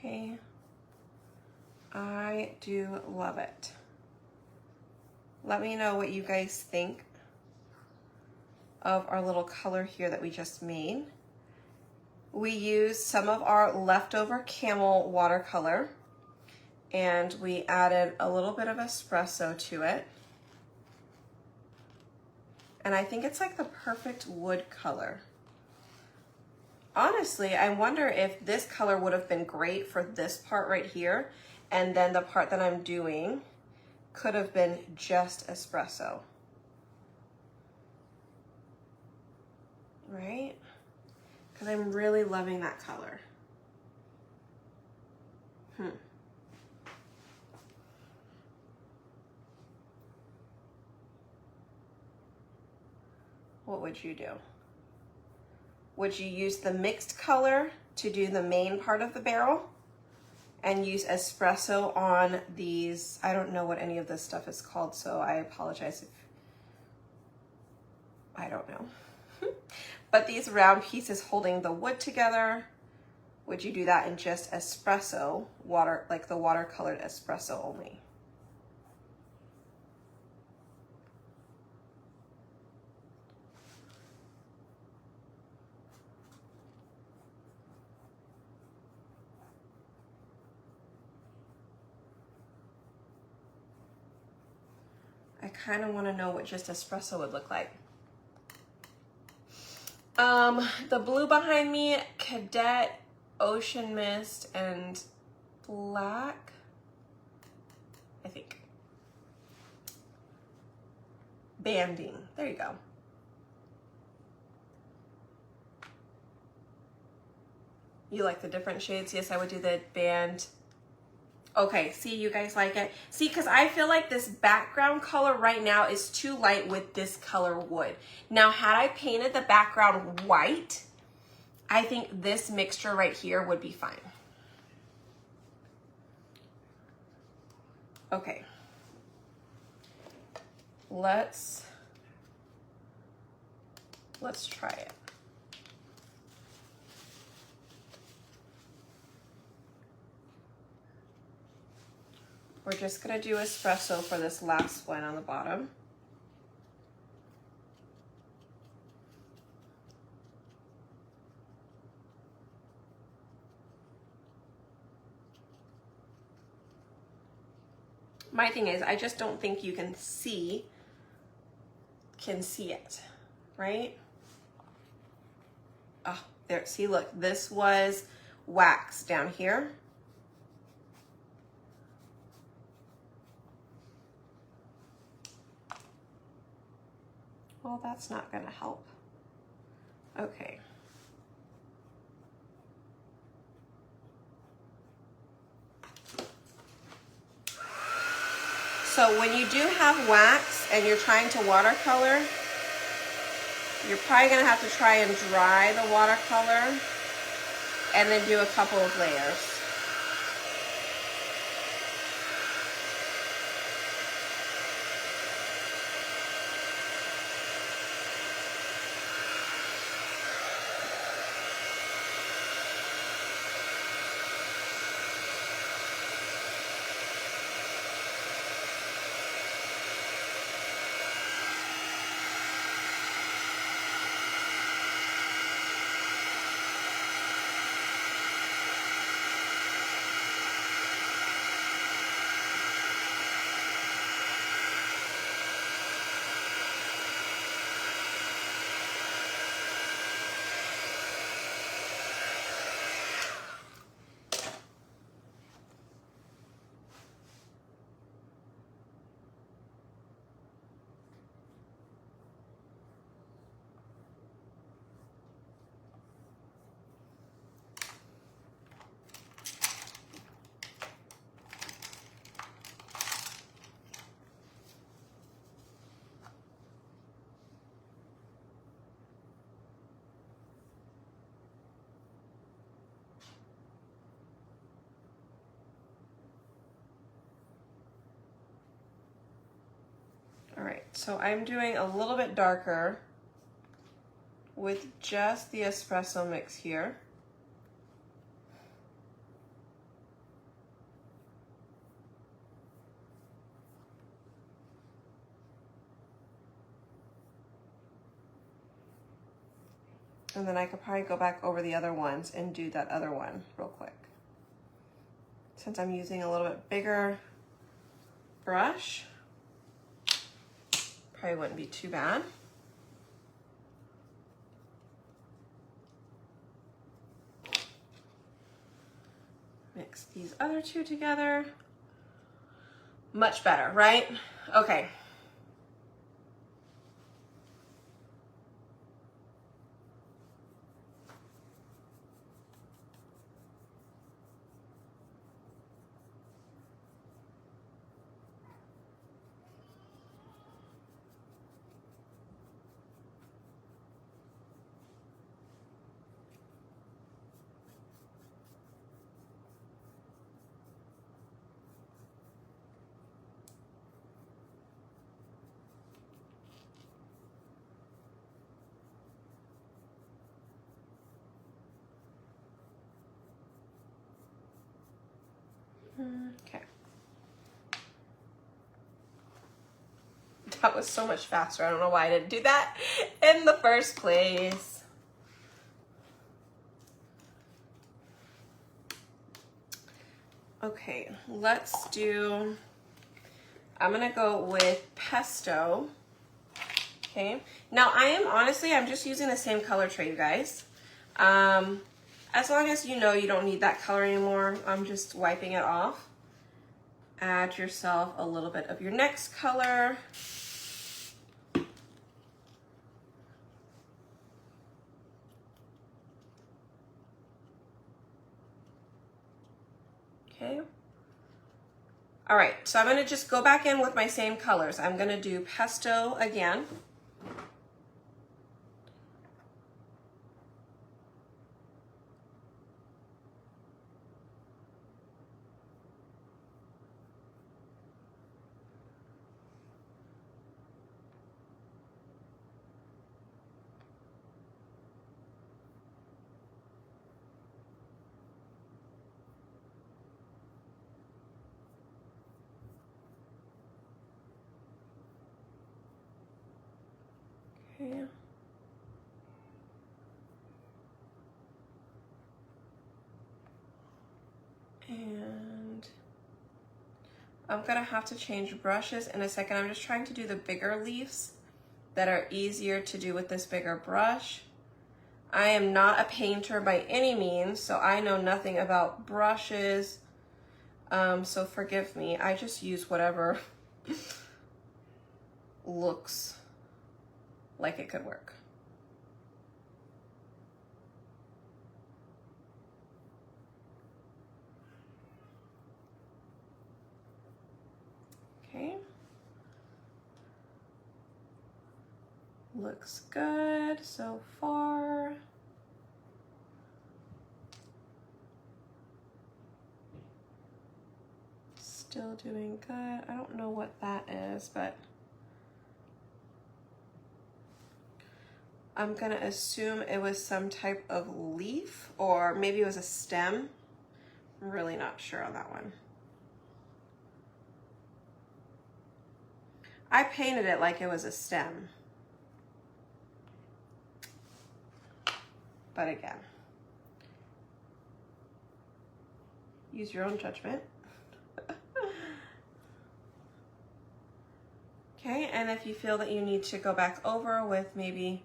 Okay, I do love it. Let me know what you guys think of our little color here that we just made. We used some of our leftover camel watercolor and we added a little bit of espresso to it. And I think it's like the perfect wood color. Honestly, I wonder if this color would have been great for this part right here, and then the part that I'm doing could have been just espresso. Right? Because I'm really loving that color. What would you do? Would you use the mixed color to do the main part of the barrel and use espresso on these? I don't know what any of this stuff is called, so I apologize if I don't know. But these round pieces holding the wood together, would you do that in just espresso water, like the watercolored espresso only? I kind of want to know what just espresso would look like. The blue behind me, Cadet, Ocean Mist, and Black, I think. Banding, there you go. You like the different shades? Yes, I would do the band. Okay, see, you guys like it. See, because I feel like this background color right now is too light with this color wood. Now, had I painted the background white, I think this mixture right here would be fine. Okay. Let's try it. We're just gonna do espresso for this last one on the bottom. My thing is, I just don't think you can see it, right? Oh, there, see, look, this was wax down here. Well, that's not gonna help. Okay. So when you do have wax and you're trying to watercolor, you're probably gonna have to try and dry the watercolor and then do a couple of layers. All right, so I'm doing a little bit darker with just the espresso mix here. And then I could probably go back over the other ones and do that other one real quick. Since I'm using a little bit bigger brush, probably wouldn't be too bad. Mix these other two together. Much better, right? Okay. Okay. That was so much faster. I don't know why I didn't do that in the first place. Okay, let's do, I'm gonna go with pesto. Okay, now I'm just using the same color tray, you guys. As long as you know you don't need that color anymore, I'm just wiping it off. Add yourself a little bit of your next color. Okay. All right, so I'm gonna just go back in with my same colors. I'm gonna do pesto again. Okay. And I'm gonna have to change brushes in a second. I'm just trying to do the bigger leaves that are easier to do with this bigger brush. I am not a painter by any means, so I know nothing about brushes. So forgive me, I just use whatever looks like it could work. Okay. Looks good so far. Still doing good. I don't know what that is, but I'm gonna assume it was some type of leaf, or maybe it was a stem. I'm really not sure on that one. I painted it like it was a stem. But again, use your own judgment. Okay, and if you feel that you need to go back over with maybe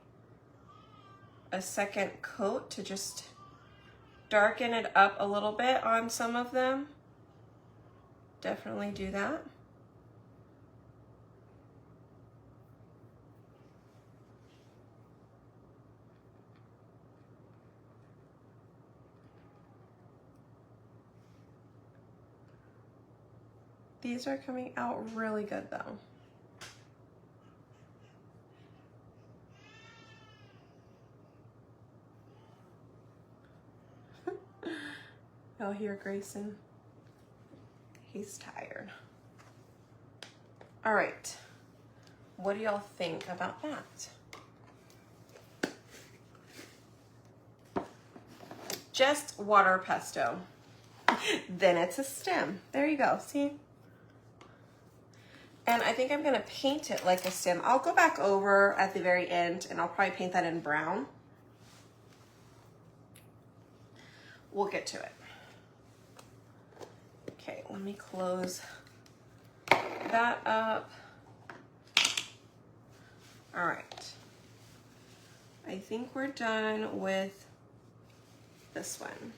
a second coat to just darken it up a little bit on some of them, definitely do that. These are coming out really good though. Y'all hear Grayson? He's tired. All right, what do y'all think about that? Just water pesto. Then it's a stem. There you go, see? And I think I'm gonna paint it like a stem. I'll go back over at the very end and I'll probably paint that in brown. We'll get to it. Okay, let me close that up. All right. I think we're done with this one.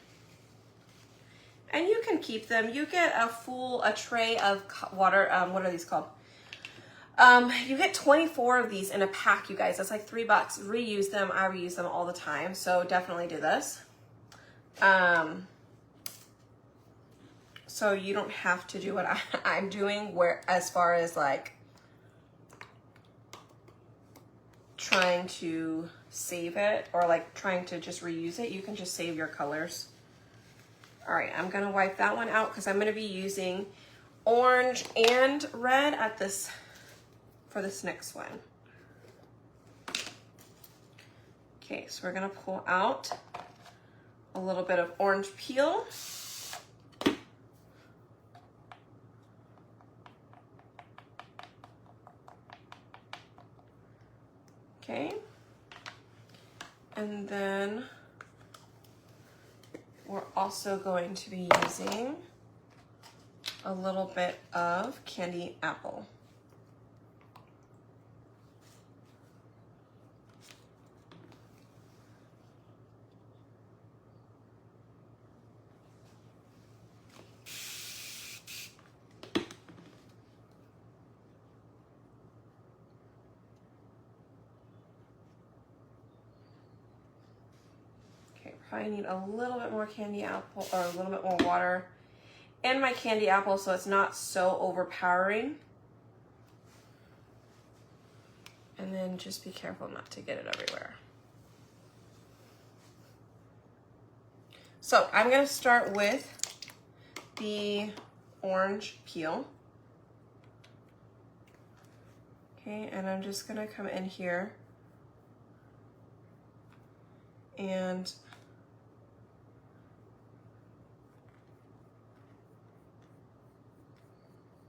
And you can keep them. You get a tray of water, what are these called? You get 24 of these in a pack, you guys. That's like $3. Reuse them. I reuse them all the time. So definitely do this. So you don't have to do what I'm doing, where as far as like trying to save it or like trying to just reuse it. You can just save your colors. All right, I'm gonna wipe that one out because I'm gonna be using orange and red at this for this next one. Okay, so we're gonna pull out a little bit of orange peel. And then we're also going to be using a little bit of candy apple. Probably need a little bit more candy apple, or a little bit more water in my candy apple so it's not so overpowering. And then just be careful not to get it everywhere. So I'm gonna start with the orange peel. Okay, and I'm just gonna come in here and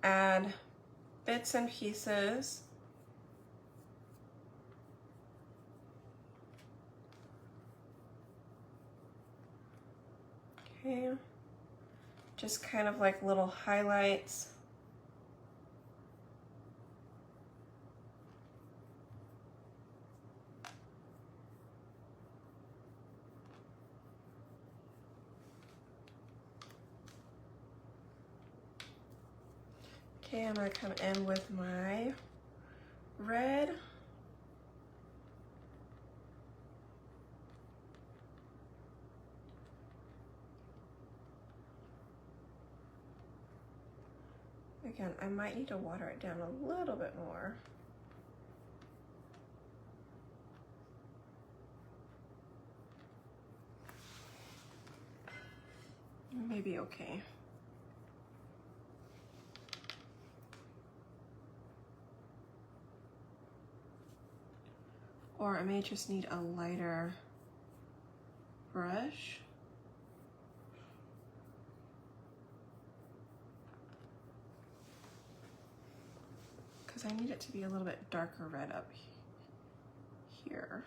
add bits and pieces. Okay, just kind of like little highlights. Okay, I'm gonna come in with my red. Again, I might need to water it down a little bit more. Maybe okay. Or I may just need a lighter brush. Because I need it to be a little bit darker red up here.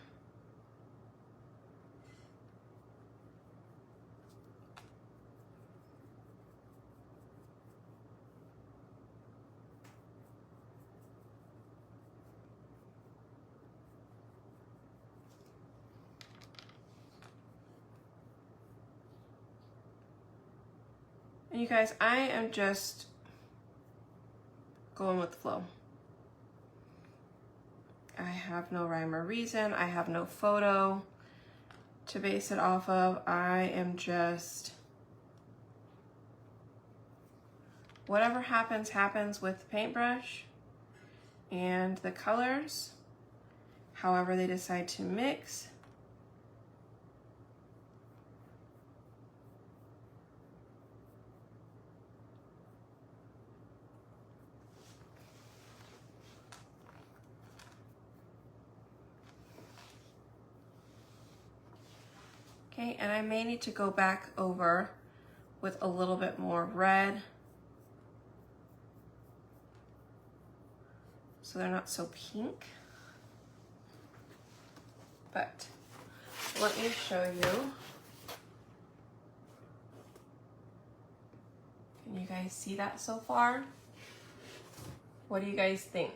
And you guys, I am just going with the flow. I have no rhyme or reason. I have no photo to base it off of. I am just, whatever happens, happens with the paintbrush and the colors, however they decide to mix. Okay, and I may need to go back over with a little bit more red so they're not so pink. But let me show you. Can you guys see that so far? What do you guys think?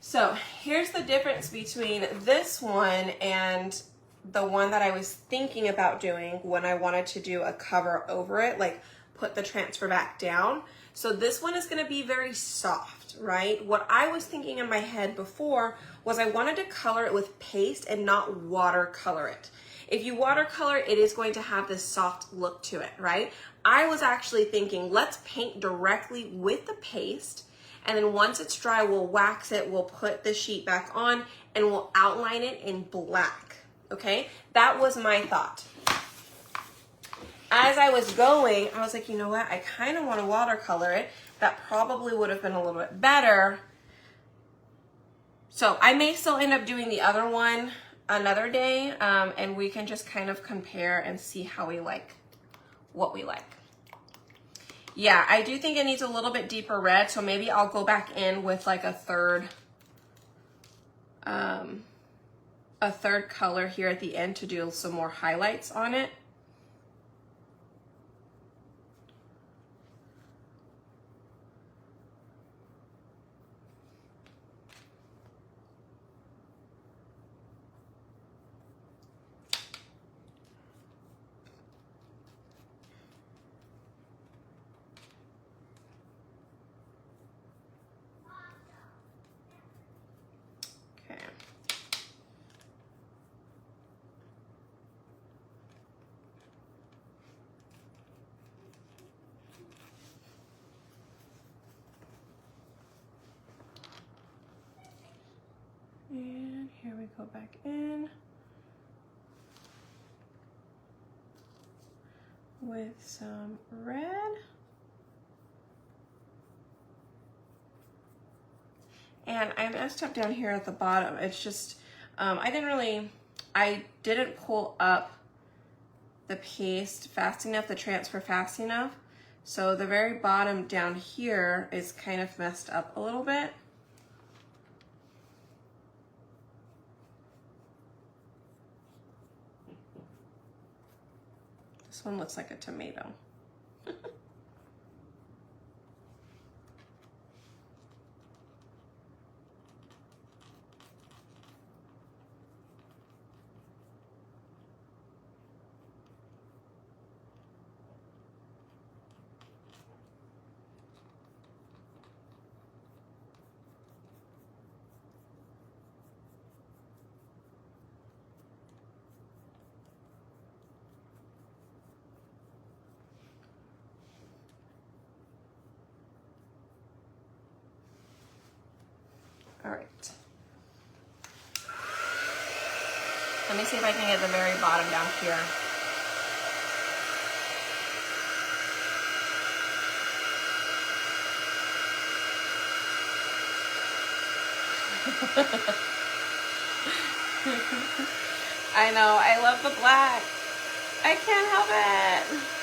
So here's the difference between this one and the one that I was thinking about doing when I wanted to do a cover over it, like put the transfer back down. So this one is gonna be very soft, right? What I was thinking in my head before was I wanted to color it with paste and not watercolor it. If you watercolor, it is going to have this soft look to it, right? I was actually thinking, let's paint directly with the paste, and then once it's dry, we'll wax it, we'll put the sheet back on, and we'll outline it in black, okay? That was my thought. As I was going, I was like, you know what? I kind of want to watercolor it. That probably would have been a little bit better. So I may still end up doing the other one another day, and we can just kind of compare and see how we like, what we like. Yeah, I do think it needs a little bit deeper red, so maybe I'll go back in with like a third color here at the end to do some more highlights on it. Okay. And here we go back in with some red. And I messed up down here at the bottom. It's just, I didn't pull up the paste fast enough, the transfer fast enough. So the very bottom down here is kind of messed up a little bit. This one looks like a tomato. All right. Let me see if I can get the very bottom down here. I know, I love the black. I can't help it.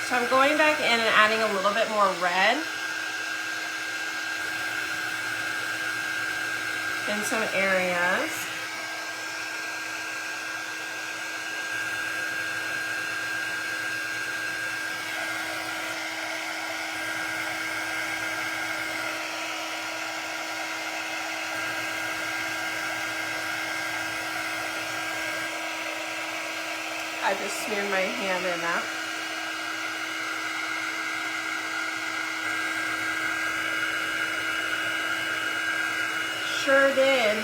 So I'm going back in and adding a little bit more red in some areas. I just smeared my hand in that. Sure did.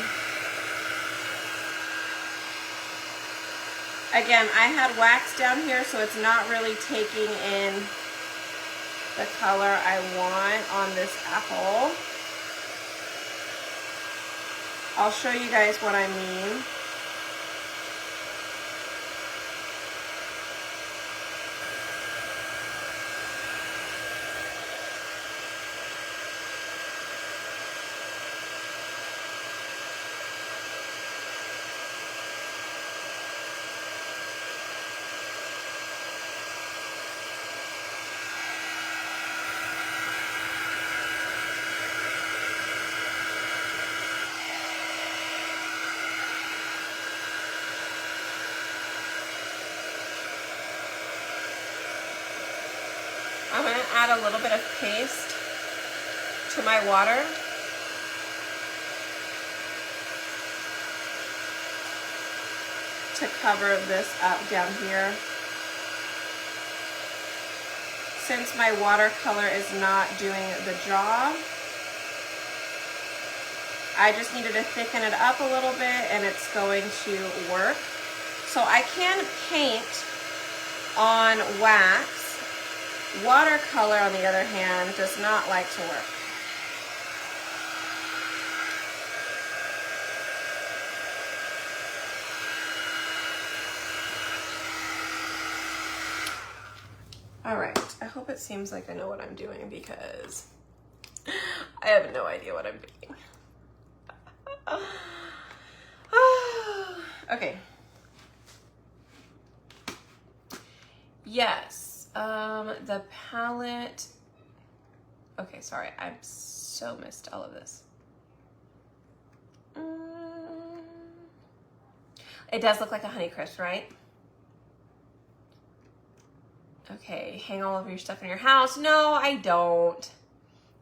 Again, I had wax down here, so it's not really taking in the color I want on this apple. I'll show you guys what I mean. add a little bit of paste to my water. To cover this up down here. Since my watercolor is not doing the job, I just needed to thicken it up a little bit and it's going to work. So I can paint on wax. Watercolor, on the other hand, does not like to work. All right, I hope it seems like I know what I'm doing because I have no idea what I'm doing. Okay. Yes, the palette. Okay, sorry, I so missed all of this. It does look like a Honeycrisp, right? Okay, hang all of your stuff in your house. No, I don't.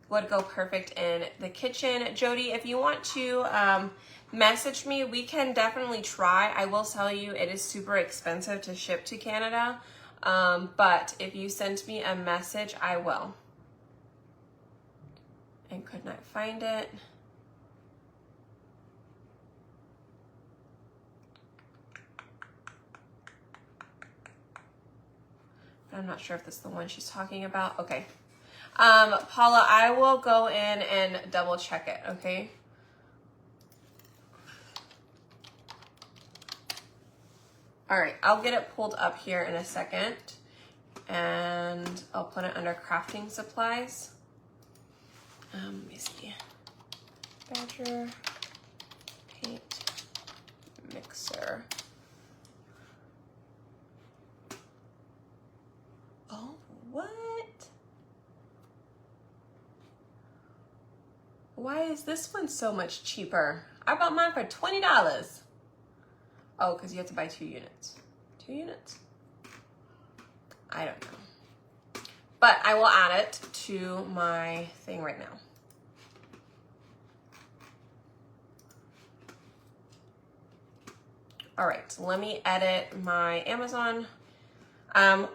Would go perfect in the kitchen. Jody, if you want to message me, we can definitely try. I will tell you it is super expensive to ship to Canada. But if you send me a message, I will. And could not find it. I'm not sure if this is the one she's talking about. Okay. Paula, I will go in and double check it, okay? All right, I'll get it pulled up here in a second and I'll put it under crafting supplies. Let me see. Badger paint mixer. Oh, what? Why is this one so much cheaper? I bought mine for $20. Oh, because you have to buy 2 units. 2 units? I don't know. But I will add it to my thing right now. All right, so let me edit my Amazon. I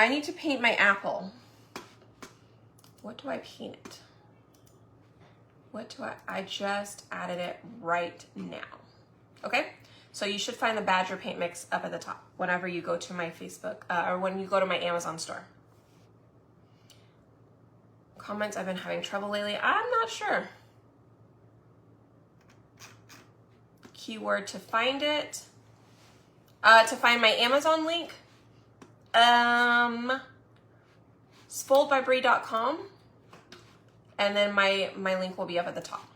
need to paint my apple. What do I paint it? What do I just added it right now. Okay, so you should find the Badger paint mix up at the top whenever you go to my Facebook or when you go to my Amazon store. Comments, I've been having trouble lately. I'm not sure. Keyword to find it. To find my Amazon link. Spoiledbybrie.com. And then my link will be up at the top.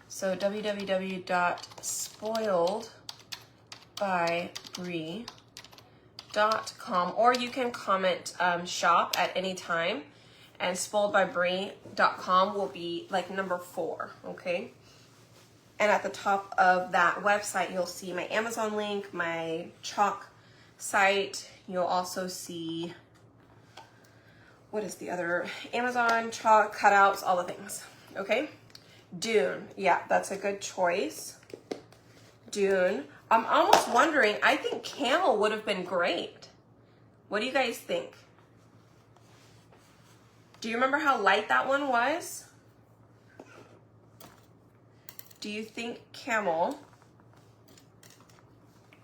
So www.spoiledbybrie.com, or you can comment shop at any time, and spoiledbybrie.com will be like number 4, okay? And at the top of that website, you'll see my Amazon link, my chalk site. You'll also see, what is the other? Amazon, chalk, cutouts, all the things, okay? Dune, yeah, that's a good choice. Dune. I'm almost wondering, I think camel would have been great. What do you guys think? Do you remember how light that one was? Do you think camel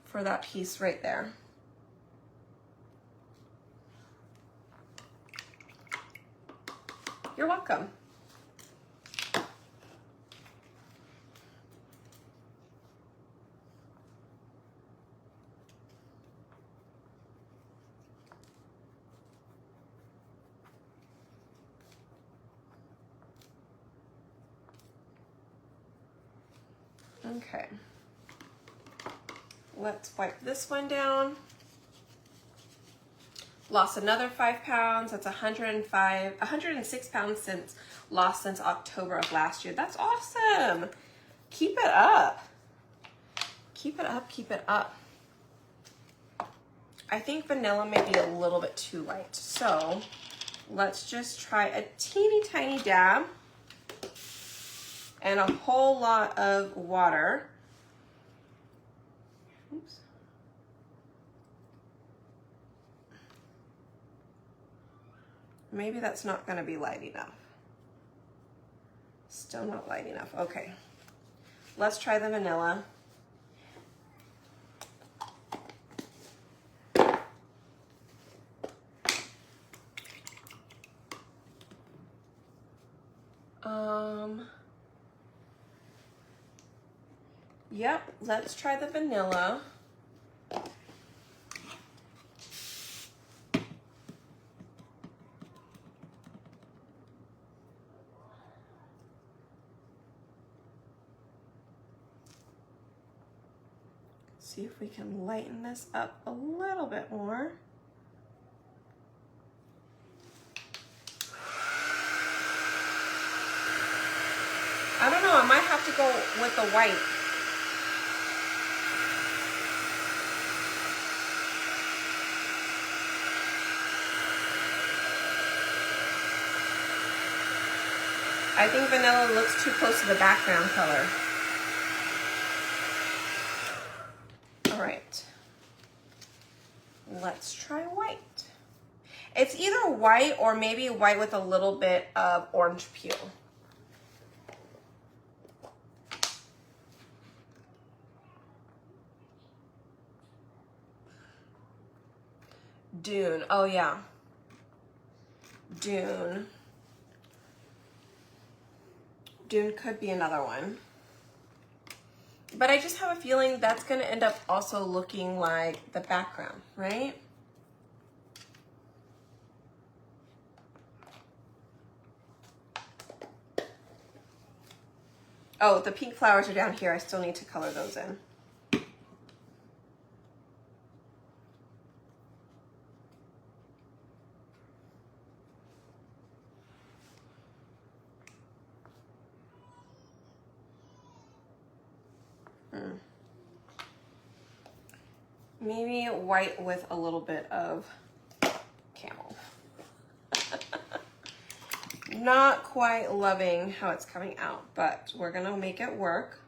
for that piece right there? You're welcome. Okay, let's wipe this one down. Lost another 5 pounds. That's 106 pounds lost since October of last year. That's awesome. Keep it up. Keep it up, keep it up. I think vanilla may be a little bit too light. So let's just try a teeny tiny dab and a whole lot of water. Oops. Maybe that's not gonna be light enough. Still not light enough. Okay, let's try the vanilla. Yep, let's try the vanilla. See if we can lighten this up a little bit more. I don't know, I might have to go with the white. I think vanilla looks too close to the background color. All right, let's try white. It's either white or maybe white with a little bit of orange peel. Dune, oh yeah, Dune. Dune could be another one. But I just have a feeling that's gonna end up also looking like the background, right? Oh, the pink flowers are down here. I still need to color those in. Maybe white with a little bit of camel. Not quite loving how it's coming out, but we're gonna make it work.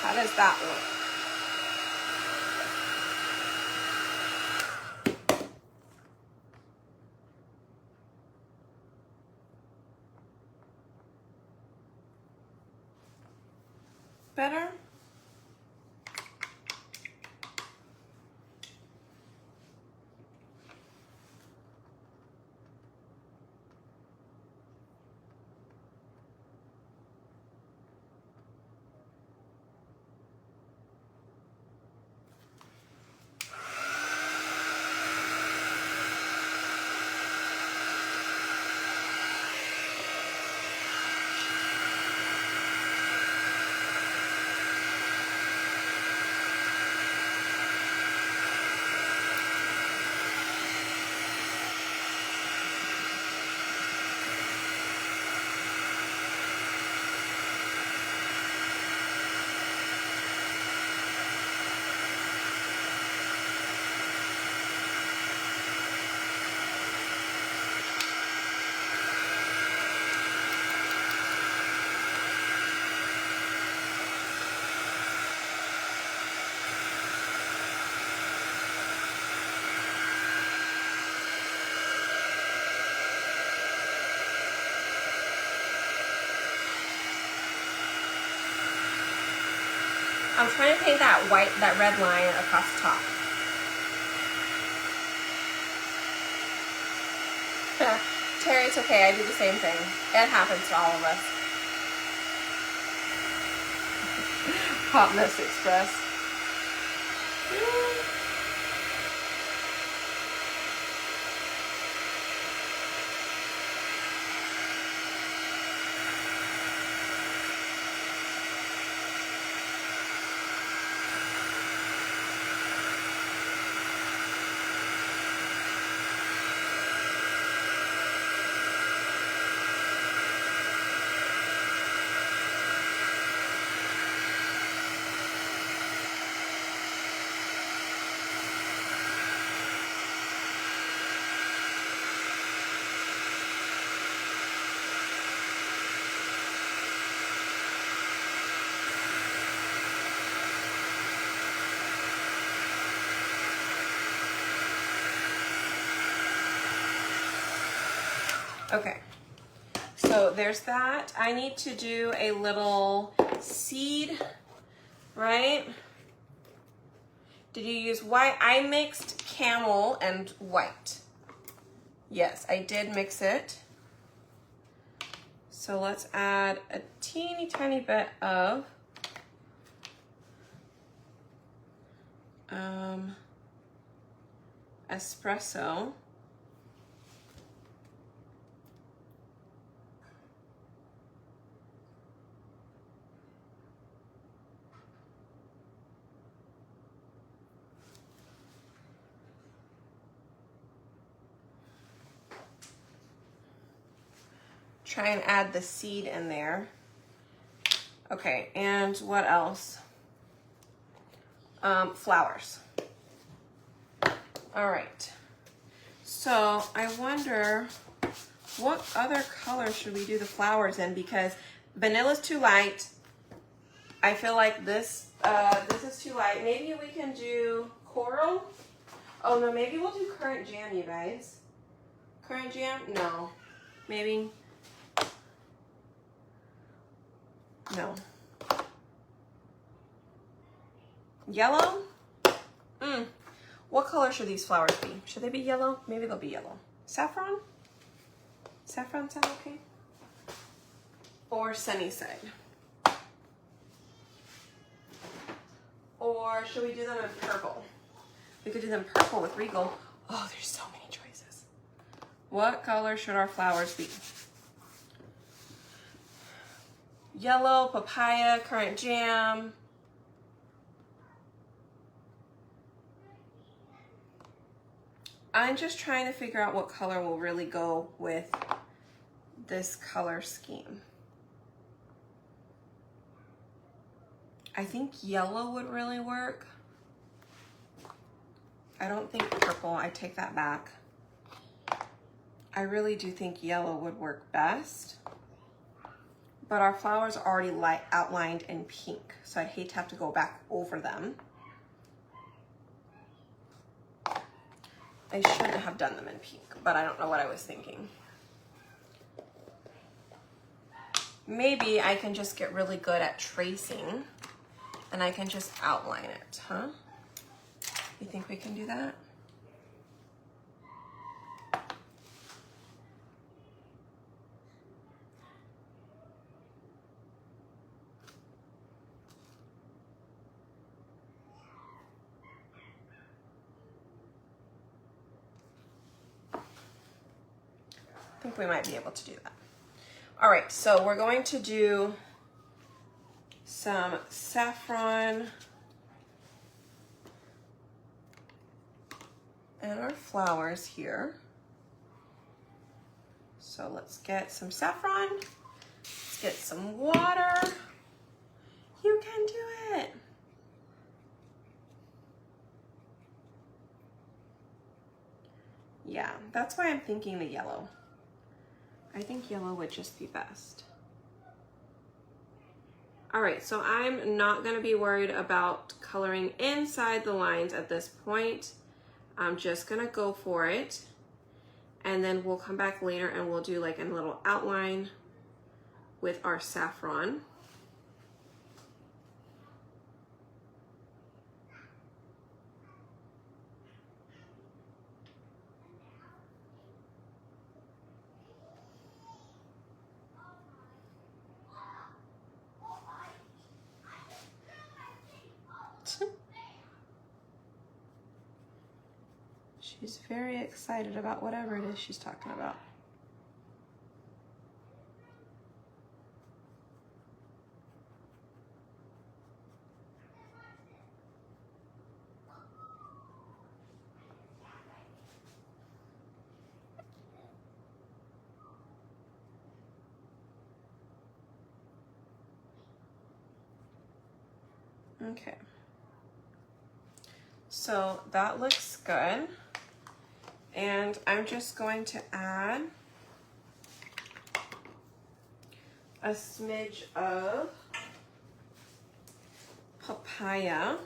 How does that look? Better? I'm trying to paint that red line across the top. Terry, it's okay. I do the same thing. It happens to all of us. Hot Mess Express. Okay, so there's that. I need to do a little seed, right? Did you use white? I mixed camel and white. Yes, I did mix it. So let's add a teeny tiny bit of espresso. Try and add the seed in there. Okay, and what else? Flowers. All right. So I wonder what other color should we do the flowers in, because vanilla's too light. I feel like this is too light. Maybe we can do coral. Oh no, maybe we'll do currant jam, you guys. Currant jam? No. Maybe. No. Yellow? What color should these flowers be? Should they be yellow? Maybe they'll be yellow. Saffron? Saffron sound okay? Or Sunnyside? Or should we do them in purple? We could do them purple with Regal. Oh, there's so many choices. What color should our flowers be? Yellow, papaya, currant jam. I'm just trying to figure out what color will really go with this color scheme. I think yellow would really work. I don't think purple, I take that back. I really do think yellow would work best. But our flowers are already outlined in pink, so I'd hate to have to go back over them. I shouldn't have done them in pink, but I don't know what I was thinking. Maybe I can just get really good at tracing and I can just outline it, huh? You think we can do that? I think we might be able to do that. All right, so we're going to do some saffron and our flowers here. So let's get some saffron, let's get some water. You can do it. Yeah, that's why I'm thinking the yellow. I think yellow would just be best. All right, so I'm not gonna be worried about coloring inside the lines at this point. I'm just gonna go for it. And then we'll come back later and we'll do like a little outline with our saffron. She's very excited about whatever it is she's talking about. Okay. So that looks good. And I'm just going to add a smidge of papaya.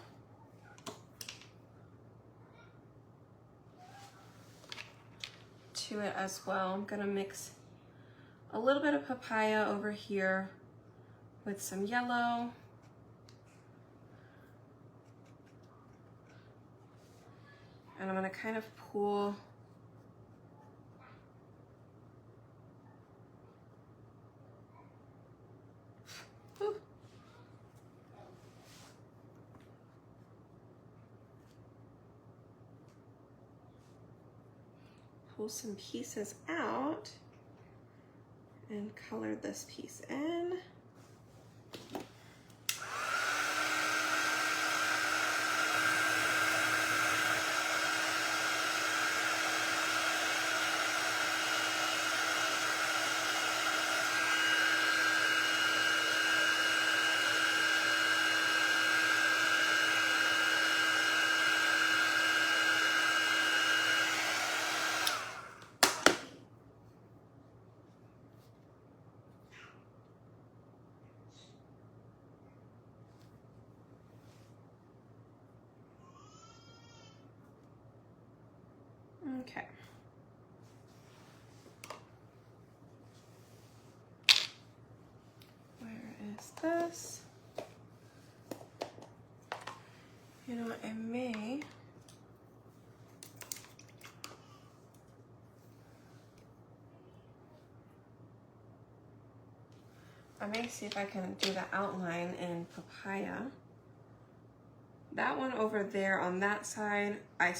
To it as well. I'm gonna mix a little bit of papaya over here with some yellow. And I'm gonna kind of pull some pieces out and color this piece in. Okay. Where is this? You know what, I may see if I can do the outline in papaya. That one over there on that side, I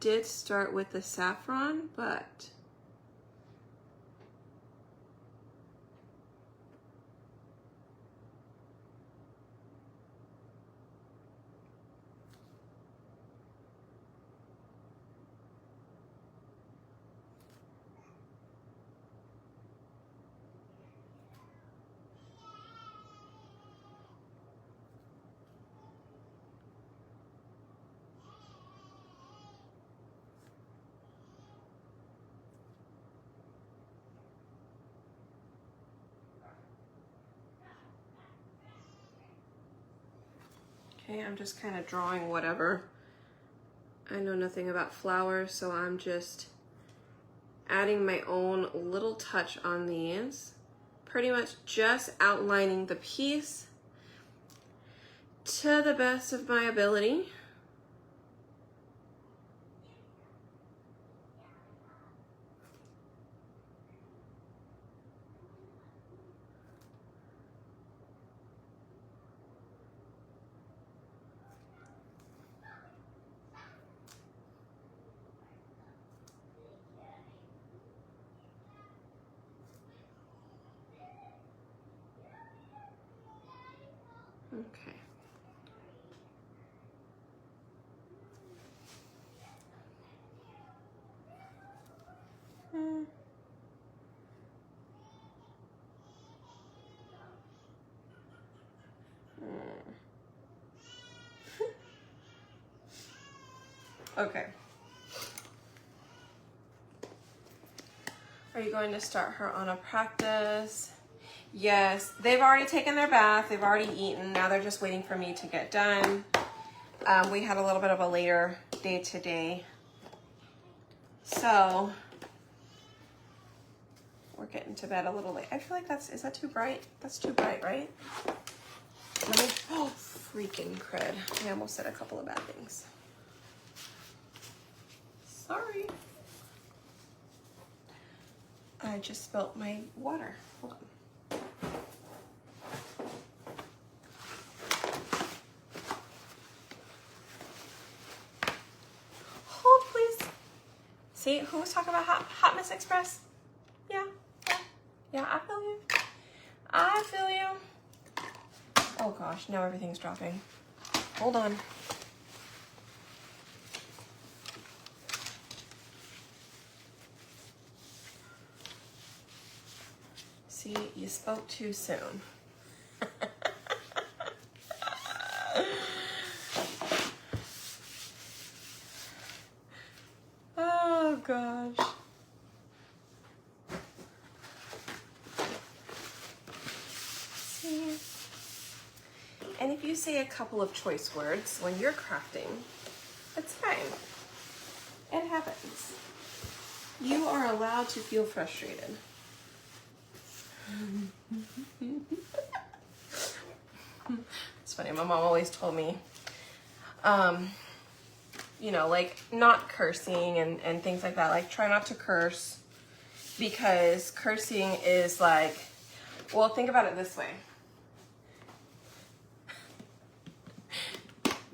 did start with the saffron, but okay, I'm just kind of drawing whatever. I know nothing about flowers, so I'm just adding my own little touch on these. Pretty much just outlining the piece to the best of my ability. Okay. Okay. Are you going to start her on a practice? Yes, they've already taken their bath. They've already eaten. Now they're just waiting for me to get done. We had a little bit of a later day today. So we're getting to bed a little late. I feel like is that too bright? That's too bright, right? Oh, freaking crud. I almost said a couple of bad things. Sorry. I just spilt my water. Hold on. See, who was talking about Hot Mess Express? Yeah, I feel you. I feel you. Oh gosh, now everything's dropping. Hold on. See, you spoke too soon. Oh gosh. See? And if you say a couple of choice words when you're crafting, it's fine. It happens. You are allowed to feel frustrated. It's funny, my mom always told me, you know, like not cursing and things like that. Like try not to curse, because cursing is like, well, think about it this way.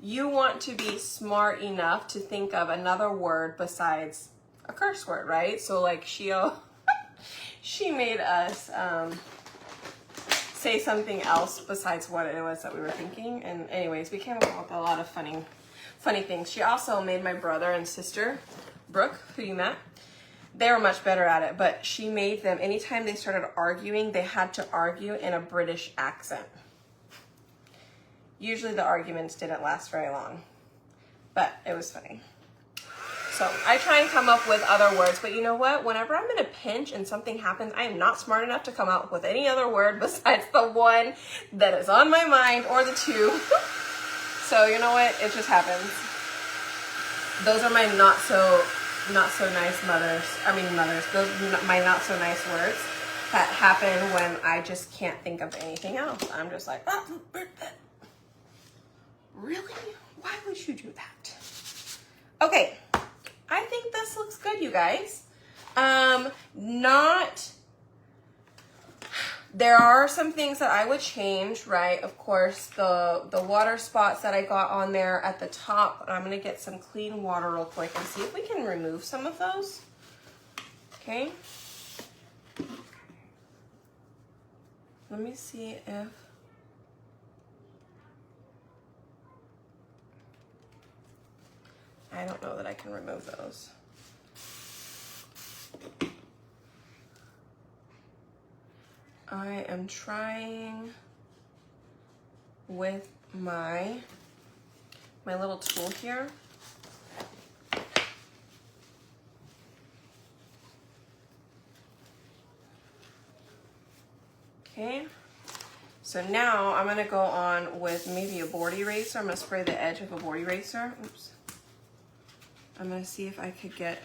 You want to be smart enough to think of another word besides a curse word, right? So like she made us say something else besides what it was that we were thinking. And anyways, we came up with a lot of funny things. She also made my brother and sister, Brooke, who you met, they were much better at it, but she made them, anytime they started arguing, they had to argue in a British accent. Usually the arguments didn't last very long, but it was funny. So I try and come up with other words, but you know what? Whenever I'm in a pinch and something happens, I am not smart enough to come up with any other word besides the one that is on my mind, or the two. So you know what? It just happens. Those are my not so nice mothers. Those are my not so nice words that happen when I just can't think of anything else. I'm just like, oh, really? Why would you do that? Okay, I think this looks good, you guys. There are some things that I would change, right? Of course, the water spots that I got on there at the top. I'm gonna get some clean water real quick and see if we can remove some of those. Okay. Let me see if I don't know that I can remove those. I am trying with my little tool here. Okay, so now I'm gonna go on with maybe a board eraser. I'm gonna spray the edge of a board eraser. Oops. I'm gonna see if I could get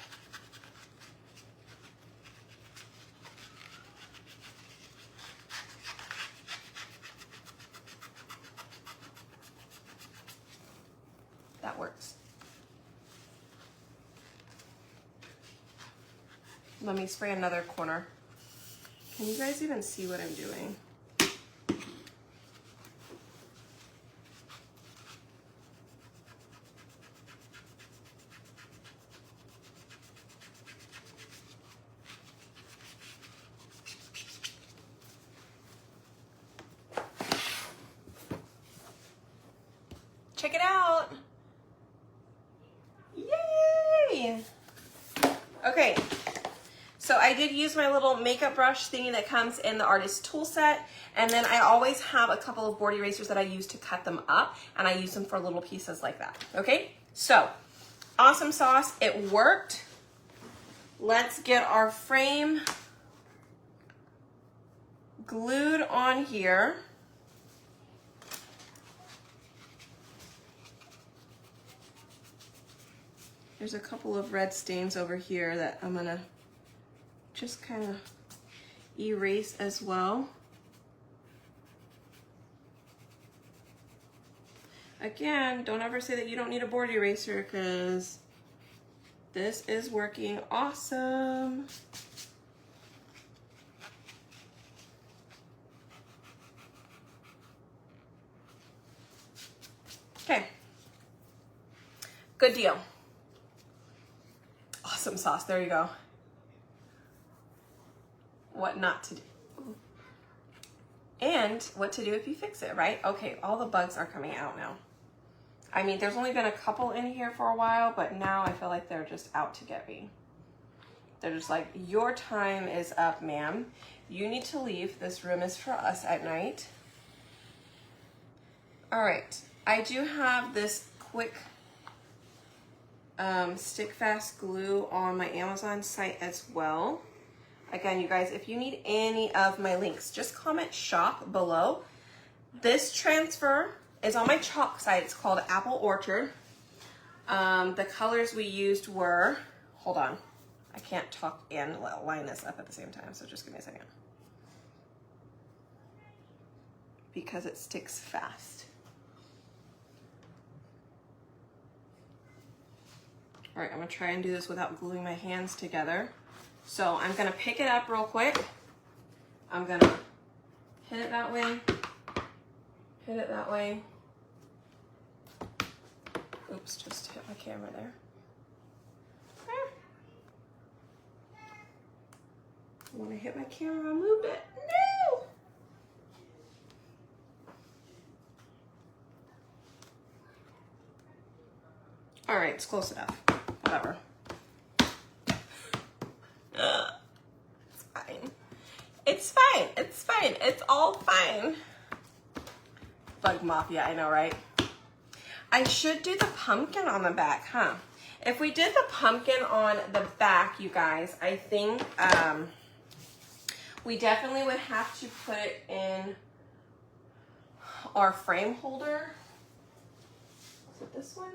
that works. Let me spray another corner. Can you guys even see what I'm doing? Check it out. Yay! Okay, so I did use my little makeup brush thingy that comes in the artist tool set, and then I always have a couple of board erasers that I use to cut them up, and I use them for little pieces like that. Okay, so awesome sauce, it worked. Let's get our frame glued on here. There's a couple of red stains over here that I'm gonna just kind of erase as well. Again, don't ever say that you don't need a board eraser, because this is working awesome. Okay, good deal. awesome sauce. There you go. What not to do. And what to do if you fix it, right? Okay, all the bugs are coming out now. I mean, there's only been a couple in here for a while, but now I feel like they're just out to get me. They're just like, your time is up, ma'am. You need to leave. This room is for us at night. All right, I do have this quick stick fast glue on my Amazon site as well. Again, you guys, if you need any of my links, just comment shop below. This transfer is on my chalk site. It's called Apple Orchard. The colors we used were, hold on, I can't talk and line this up at the same time, so just give me a second. Because it sticks fast. All right, I'm gonna try and do this without gluing my hands together. So I'm gonna pick it up real quick. I'm gonna hit it that way, hit it that way. Oops, just hit my camera there. When I hit my camera, I moved it. No! All right, it's close enough. Whatever. It's fine. It's fine. It's fine. It's all fine. Bug Mafia, I know, right? I should do the pumpkin on the back, huh? If we did the pumpkin on the back, you guys, I think we definitely would have to put it in our frame holder. Is it this one?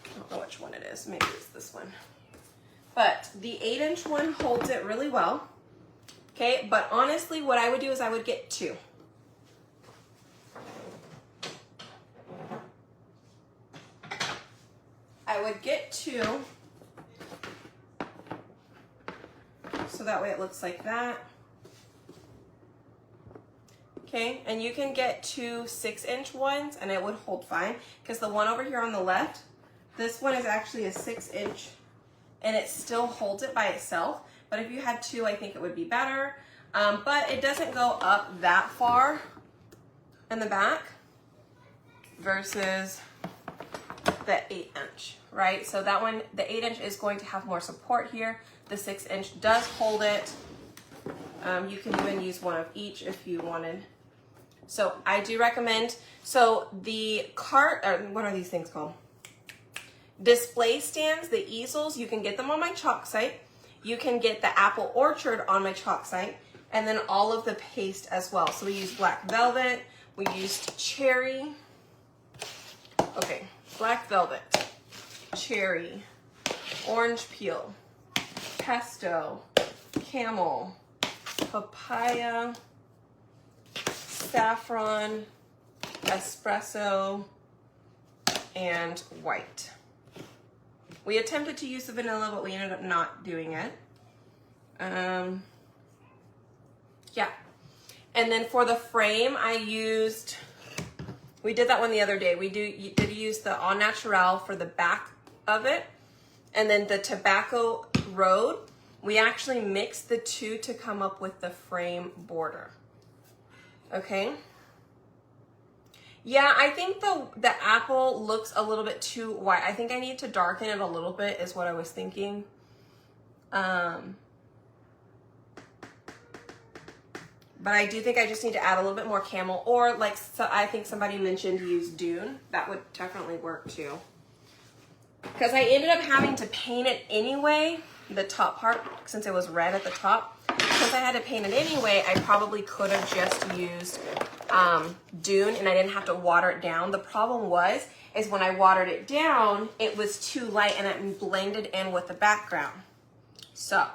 I don't know which one it is. Maybe it's this one. But the 8-inch one holds it really well. Okay, but honestly, what I would do is I would get 2. I would get 2. So that way it looks like that. Okay, and you can get 2 6-inch ones and it would hold fine, because the one over here on the left, this one is actually a 6-inch and it still holds it by itself. But if you had 2, I think it would be better. But it doesn't go up that far in the back versus the 8-inch, right? So that one, the 8-inch is going to have more support here. The 6-inch does hold it. You can even use one of each if you wanted. So I do recommend, so the cart, or what are these things called? Display stands, the easels, you can get them on my chalk site. You can get the Apple Orchard on my chalk site, and then all of the paste as well. So we used black velvet, we used cherry. Okay, black velvet, cherry, orange peel, pesto, camel, papaya, saffron, espresso, and white. We attempted to use the vanilla, but we ended up not doing it. Yeah. And then for the frame, I used, we did that one the other day. We did use the Au Naturel for the back of it. And then the Tobacco Road, we actually mixed the two to come up with the frame border. Okay. Yeah, I think the apple looks a little bit too white. I think I need to darken it a little bit is what I was thinking. But I do think I just need to add a little bit more camel, or like, so I think somebody mentioned use Dune. That would definitely work too. Because I ended up having to paint it anyway, the top part, since it was red at the top. Since I had to paint it anyway, I probably could have just used Dune and I didn't have to water it down. The problem is when I watered it down, it was too light and it blended in with the background. So,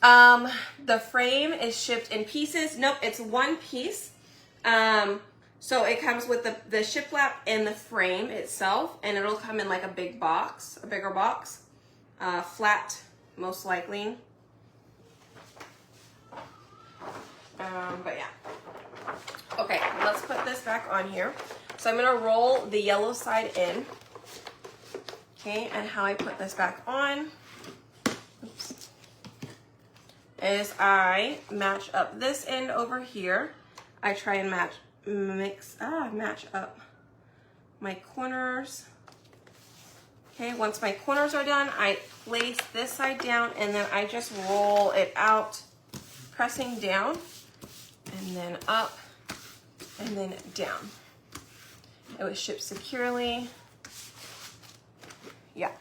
the frame is shipped in pieces. Nope, it's one piece. So it comes with the shiplap and the frame itself, and it'll come in like a big box, a bigger box, flat, most likely. But yeah. Okay, let's put this back on here. So I'm gonna roll the yellow side in. Okay, and how I put this back on, oops, is I match up this end over here. I try and match up my corners. Okay, once my corners are done, I place this side down and then I just roll it out, pressing down and then up and then down. It was shipped securely. Yeah.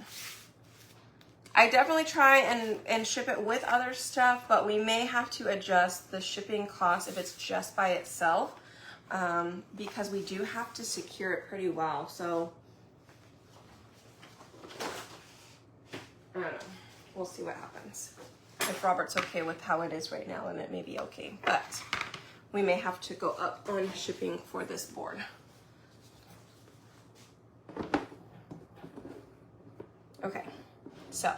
I definitely try and ship it with other stuff, but we may have to adjust the shipping cost if it's just by itself, because we do have to secure it pretty well. So I don't know. We'll see what happens. If Robert's okay with how it is right now, then it may be okay. But we may have to go up on shipping for this board. Okay, so,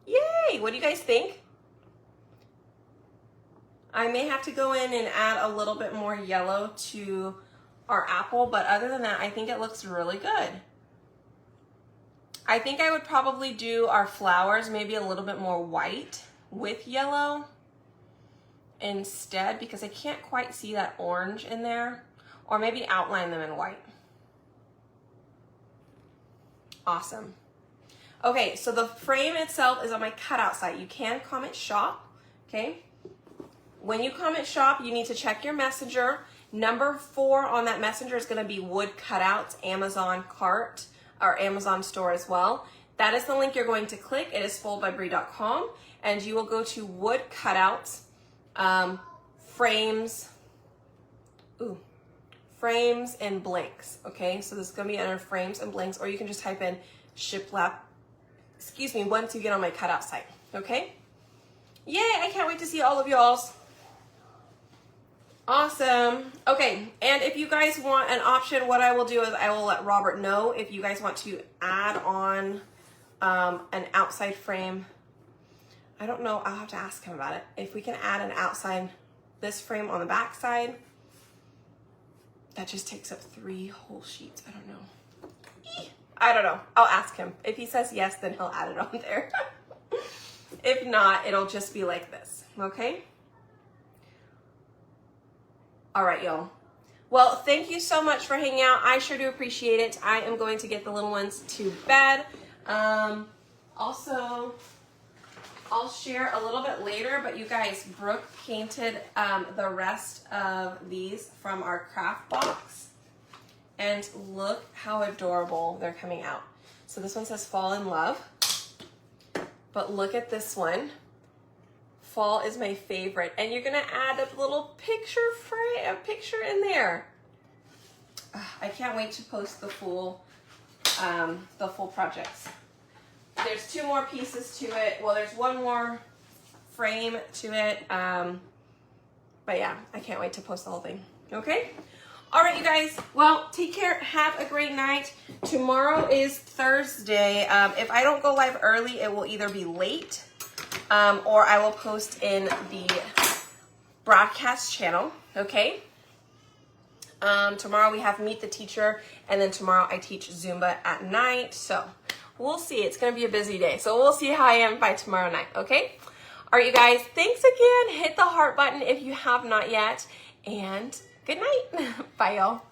yay! What do you guys think? I may have to go in and add a little bit more yellow to our apple, but other than that, I think it looks really good. I think I would probably do our flowers maybe a little bit more white with yellow instead, because I can't quite see that orange in there, or maybe outline them in white. Awesome. Okay, so the frame itself is on my cutout site. You can comment shop, okay? When you comment shop, you need to check your messenger. Number 4 on that messenger is gonna be wood cutouts, Amazon cart, or Amazon store as well. That is the link you're going to click. It is foldbybrie.com, and you will go to wood cutouts, frames and blanks, okay? So this is gonna be under frames and blanks, or you can just type in shiplap, once you get on my cutout site, okay? Yay, I can't wait to see all of y'all's. Awesome. Okay, and if you guys want an option, what I will do is I will let Robert know if you guys want to add on an outside frame. I don't know, I'll have to ask him about it. If we can add an outside, this frame on the back side, that just takes up 3 whole sheets. I don't know. I don't know. I'll ask him. If he says yes, then he'll add it on there. If not, it'll just be like this, okay? All right, y'all. Well, thank you so much for hanging out. I sure do appreciate it. I am going to get the little ones to bed. Also, I'll share a little bit later, but you guys, Brooke painted the rest of these from our craft box. And look how adorable they're coming out. So this one says Fall in Love. But look at this one. Fall is my favorite. And you're gonna add a little picture in there. I can't wait to post the full projects. There's 2 more pieces to it. Well, there's 1 more frame to it. But yeah, I can't wait to post the whole thing. Okay? All right, you guys. Well, take care. Have a great night. Tomorrow is Thursday. If I don't go live early, it will either be late or I will post in the broadcast channel. Okay? Tomorrow we have Meet the Teacher, and then tomorrow I teach Zumba at night. So we'll see. It's going to be a busy day. So we'll see how I am by tomorrow night. Okay? All right, you guys. Thanks again. Hit the heart button if you have not yet. And good night. Bye, y'all.